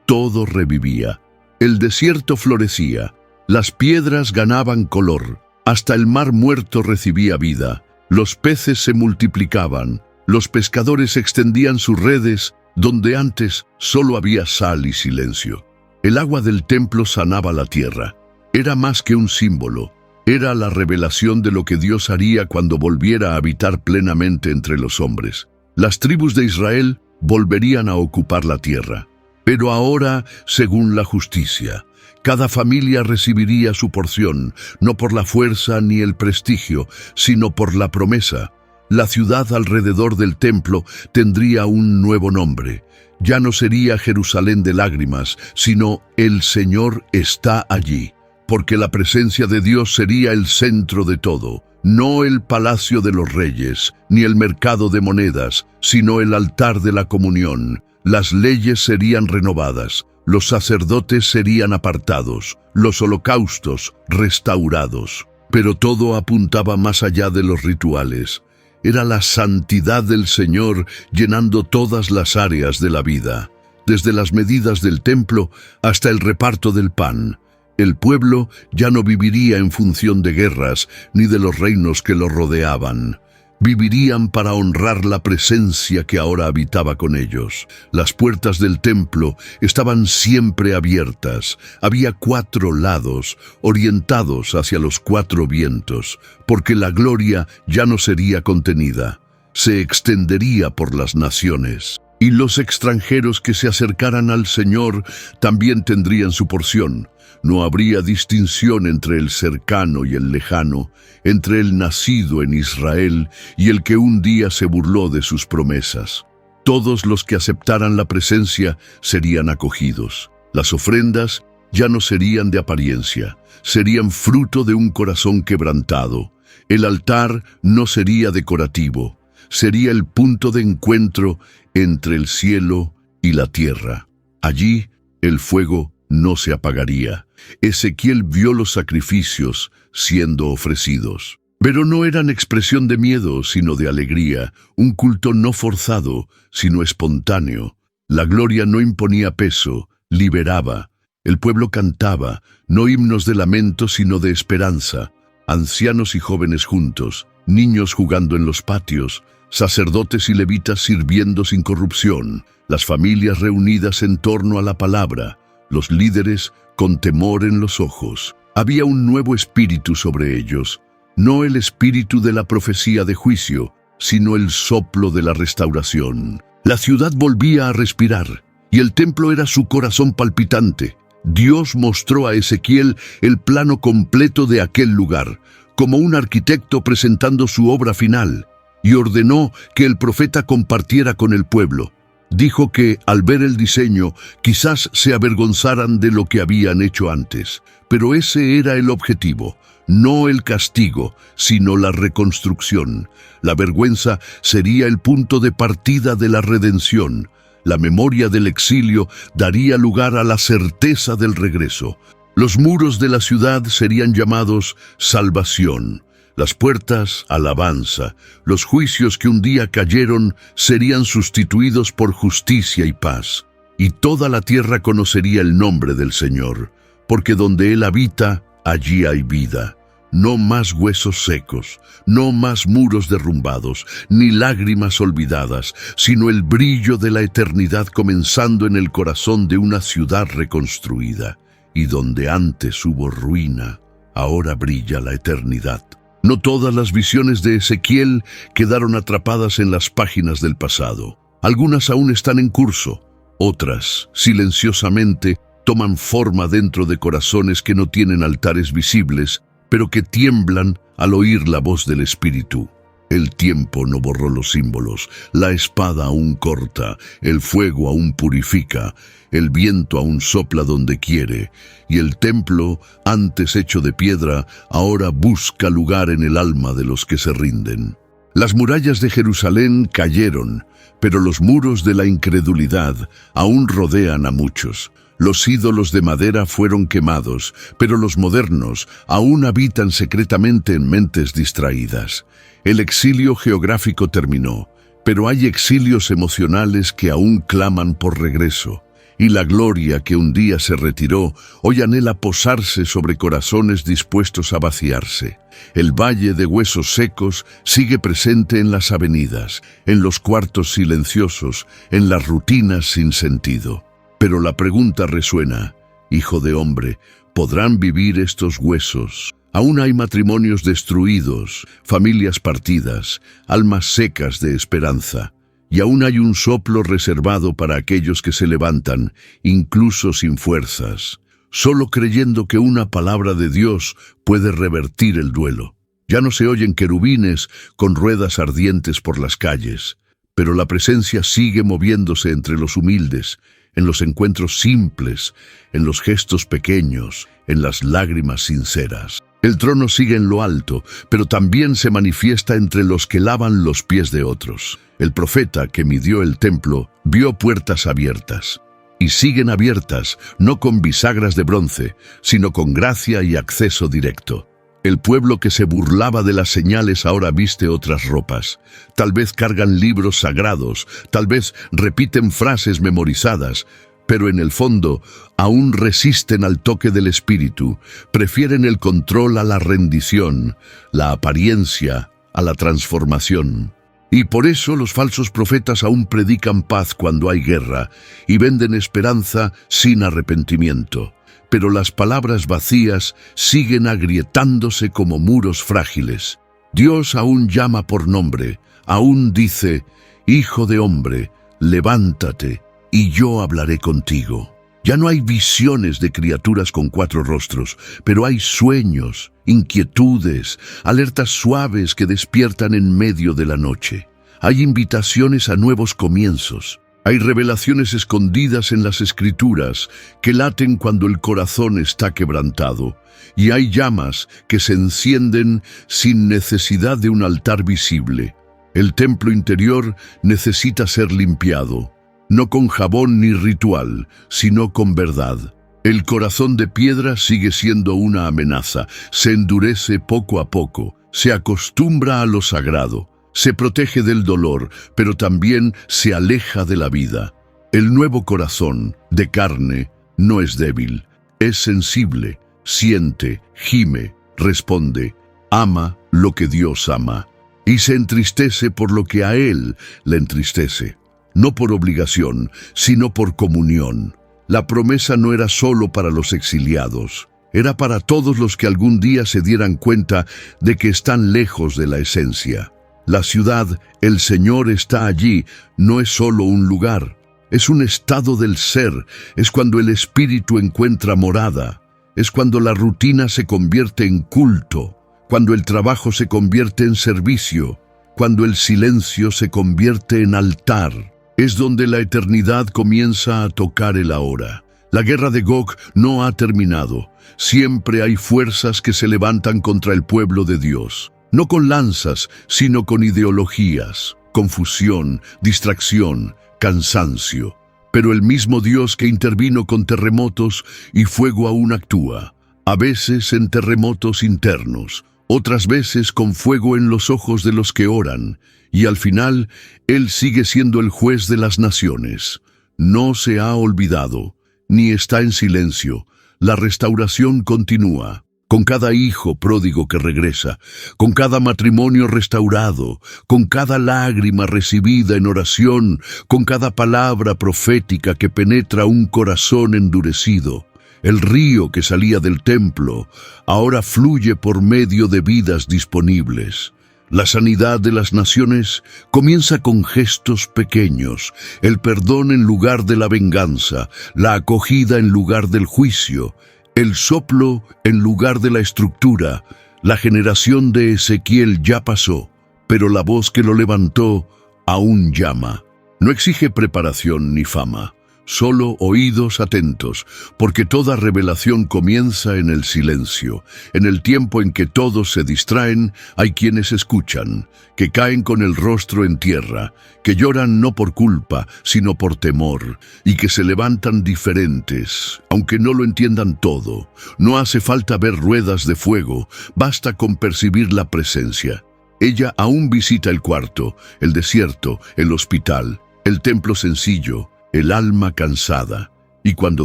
Speaker 1: todo revivía. El desierto florecía, las piedras ganaban color, hasta el mar muerto recibía vida. Los peces se multiplicaban, los pescadores extendían sus redes donde antes solo había sal y silencio. El agua del templo sanaba la tierra. Era más que un símbolo. Era la revelación de lo que Dios haría cuando volviera a habitar plenamente entre los hombres. Las tribus de Israel volverían a ocupar la tierra. Pero ahora, según la justicia, cada familia recibiría su porción, no por la fuerza ni el prestigio, sino por la promesa. La ciudad alrededor del templo tendría un nuevo nombre. Ya no sería Jerusalén de lágrimas, sino El Señor está allí, porque la presencia de Dios sería el centro de todo. No el palacio de los reyes, ni el mercado de monedas, sino el altar de la comunión. Las leyes serían renovadas, los sacerdotes serían apartados, los holocaustos restaurados. Pero todo apuntaba más allá de los rituales. Era la santidad del Señor llenando todas las áreas de la vida, desde las medidas del templo hasta el reparto del pan. El pueblo ya no viviría en función de guerras ni de los reinos que lo rodeaban. Vivirían para honrar la presencia que ahora habitaba con ellos. Las puertas del templo estaban siempre abiertas. Había 4 lados, orientados hacia los 4 vientos, porque la gloria ya no sería contenida. Se extendería por las naciones. Y los extranjeros que se acercaran al Señor también tendrían su porción. No habría distinción entre el cercano y el lejano, entre el nacido en Israel y el que un día se burló de sus promesas. Todos los que aceptaran la presencia serían acogidos. Las ofrendas ya no serían de apariencia, serían fruto de un corazón quebrantado. El altar no sería decorativo, sería el punto de encuentro entre el cielo y la tierra. Allí el fuego no se apagaría. Ezequiel vio los sacrificios siendo ofrecidos. Pero no eran expresión de miedo, sino de alegría, un culto no forzado, sino espontáneo. La gloria no imponía peso, liberaba. El pueblo cantaba, no himnos de lamento, sino de esperanza. Ancianos y jóvenes juntos, niños jugando en los patios, sacerdotes y levitas sirviendo sin corrupción, las familias reunidas en torno a la palabra, los líderes con temor en los ojos. Había un nuevo espíritu sobre ellos, no el espíritu de la profecía de juicio, sino el soplo de la restauración. La ciudad volvía a respirar, y el templo era su corazón palpitante. Dios mostró a Ezequiel el plano completo de aquel lugar, como un arquitecto presentando su obra final, y ordenó que el profeta compartiera con el pueblo. Dijo que, al ver el diseño, quizás se avergonzaran de lo que habían hecho antes, pero ese era el objetivo, no el castigo, sino la reconstrucción. La vergüenza sería el punto de partida de la redención. La memoria del exilio daría lugar a la certeza del regreso. Los muros de la ciudad serían llamados salvación. Las puertas, alabanza. Los juicios que un día cayeron serían sustituidos por justicia y paz. Y toda la tierra conocería el nombre del Señor, porque donde Él habita, allí hay vida. No más huesos secos, no más muros derrumbados, ni lágrimas olvidadas, sino el brillo de la eternidad comenzando en el corazón de una ciudad reconstruida. Y donde antes hubo ruina, ahora brilla la eternidad. No todas las visiones de Ezequiel quedaron atrapadas en las páginas del pasado. Algunas aún están en curso, otras, silenciosamente, toman forma dentro de corazones que no tienen altares visibles, pero que tiemblan al oír la voz del Espíritu. El tiempo no borró los símbolos, la espada aún corta, el fuego aún purifica, el viento aún sopla donde quiere, y el templo, antes hecho de piedra, ahora busca lugar en el alma de los que se rinden. Las murallas de Jerusalén cayeron, pero los muros de la incredulidad aún rodean a muchos. Los ídolos de madera fueron quemados, pero los modernos aún habitan secretamente en mentes distraídas. El exilio geográfico terminó, pero hay exilios emocionales que aún claman por regreso. Y la gloria que un día se retiró, hoy anhela posarse sobre corazones dispuestos a vaciarse. El valle de huesos secos sigue presente en las avenidas, en los cuartos silenciosos, en las rutinas sin sentido. Pero la pregunta resuena, hijo de hombre, ¿podrán vivir estos huesos? Aún hay matrimonios destruidos, familias partidas, almas secas de esperanza. Y aún hay un soplo reservado para aquellos que se levantan, incluso sin fuerzas, solo creyendo que una palabra de Dios puede revertir el duelo. Ya no se oyen querubines con ruedas ardientes por las calles, pero la presencia sigue moviéndose entre los humildes, en los encuentros simples, en los gestos pequeños, en las lágrimas sinceras. El trono sigue en lo alto, pero también se manifiesta entre los que lavan los pies de otros. El profeta que midió el templo vio puertas abiertas, y siguen abiertas, no con bisagras de bronce, sino con gracia y acceso directo. El pueblo que se burlaba de las señales ahora viste otras ropas. Tal vez cargan libros sagrados, tal vez repiten frases memorizadas, pero en el fondo aún resisten al toque del Espíritu, prefieren el control a la rendición, la apariencia a la transformación. Y por eso los falsos profetas aún predican paz cuando hay guerra y venden esperanza sin arrepentimiento. Pero las palabras vacías siguen agrietándose como muros frágiles. Dios aún llama por nombre, aún dice: Hijo de hombre, levántate, y yo hablaré contigo. Ya no hay visiones de criaturas con 4 rostros, pero hay sueños, inquietudes, alertas suaves que despiertan en medio de la noche. Hay invitaciones a nuevos comienzos. Hay revelaciones escondidas en las Escrituras que laten cuando el corazón está quebrantado, y hay llamas que se encienden sin necesidad de un altar visible. El templo interior necesita ser limpiado, no con jabón ni ritual, sino con verdad. El corazón de piedra sigue siendo una amenaza, se endurece poco a poco, se acostumbra a lo sagrado. Se protege del dolor, pero también se aleja de la vida. El nuevo corazón, de carne, no es débil, es sensible, siente, gime, responde, ama lo que Dios ama, y se entristece por lo que a Él le entristece, no por obligación, sino por comunión. La promesa no era solo para los exiliados, era para todos los que algún día se dieran cuenta de que están lejos de la esencia. La ciudad, el Señor está allí, no es solo un lugar, es un estado del ser, es cuando el espíritu encuentra morada, es cuando la rutina se convierte en culto, cuando el trabajo se convierte en servicio, cuando el silencio se convierte en altar. Es donde la eternidad comienza a tocar el ahora. La guerra de Gog no ha terminado, siempre hay fuerzas que se levantan contra el pueblo de Dios. No con lanzas, sino con ideologías, confusión, distracción, cansancio. Pero el mismo Dios que intervino con terremotos y fuego aún actúa, a veces en terremotos internos, otras veces con fuego en los ojos de los que oran, y al final Él sigue siendo el juez de las naciones. No se ha olvidado, ni está en silencio, la restauración continúa. Con cada hijo pródigo que regresa, con cada matrimonio restaurado, con cada lágrima recibida en oración, con cada palabra profética que penetra un corazón endurecido. El río que salía del templo ahora fluye por medio de vidas disponibles. La sanidad de las naciones comienza con gestos pequeños, el perdón en lugar de la venganza, la acogida en lugar del juicio, el soplo en lugar de la estructura. La generación de Ezequiel ya pasó, pero la voz que lo levantó aún llama. No exige preparación ni fama, solo oídos atentos, porque toda revelación comienza en el silencio. En el tiempo en que todos se distraen, hay quienes escuchan, que caen con el rostro en tierra, que lloran no por culpa, sino por temor, y que se levantan diferentes, aunque no lo entiendan todo. No hace falta ver ruedas de fuego, basta con percibir la presencia. Ella aún visita el cuarto, el desierto, el hospital, el templo sencillo, el alma cansada, y cuando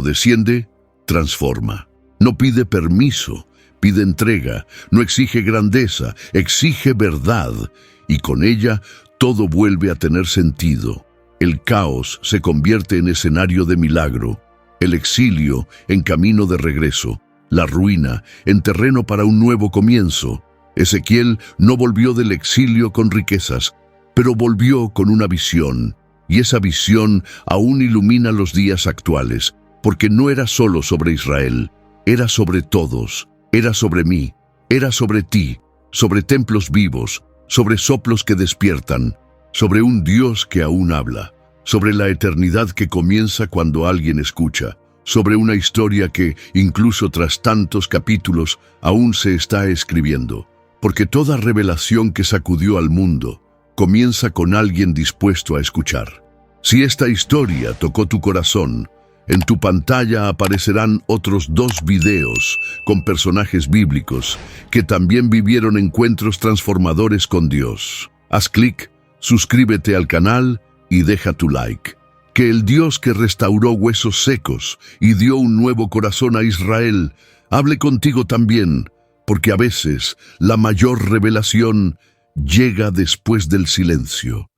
Speaker 1: desciende, transforma. No pide permiso, pide entrega, no exige grandeza, exige verdad, y con ella todo vuelve a tener sentido. El caos se convierte en escenario de milagro, el exilio en camino de regreso, la ruina en terreno para un nuevo comienzo. Ezequiel no volvió del exilio con riquezas, pero volvió con una visión, y esa visión aún ilumina los días actuales, porque no era solo sobre Israel, era sobre todos, era sobre mí, era sobre ti, sobre templos vivos, sobre soplos que despiertan, sobre un Dios que aún habla, sobre la eternidad que comienza cuando alguien escucha, sobre una historia que, incluso tras tantos capítulos, aún se está escribiendo. Porque toda revelación que sacudió al mundo comienza con alguien dispuesto a escuchar. Si esta historia tocó tu corazón, en tu pantalla aparecerán otros 2 videos con personajes bíblicos que también vivieron encuentros transformadores con Dios. Haz clic, suscríbete al canal y deja tu like. Que el Dios que restauró huesos secos y dio un nuevo corazón a Israel hable contigo también, porque a veces la mayor revelación llega después del silencio.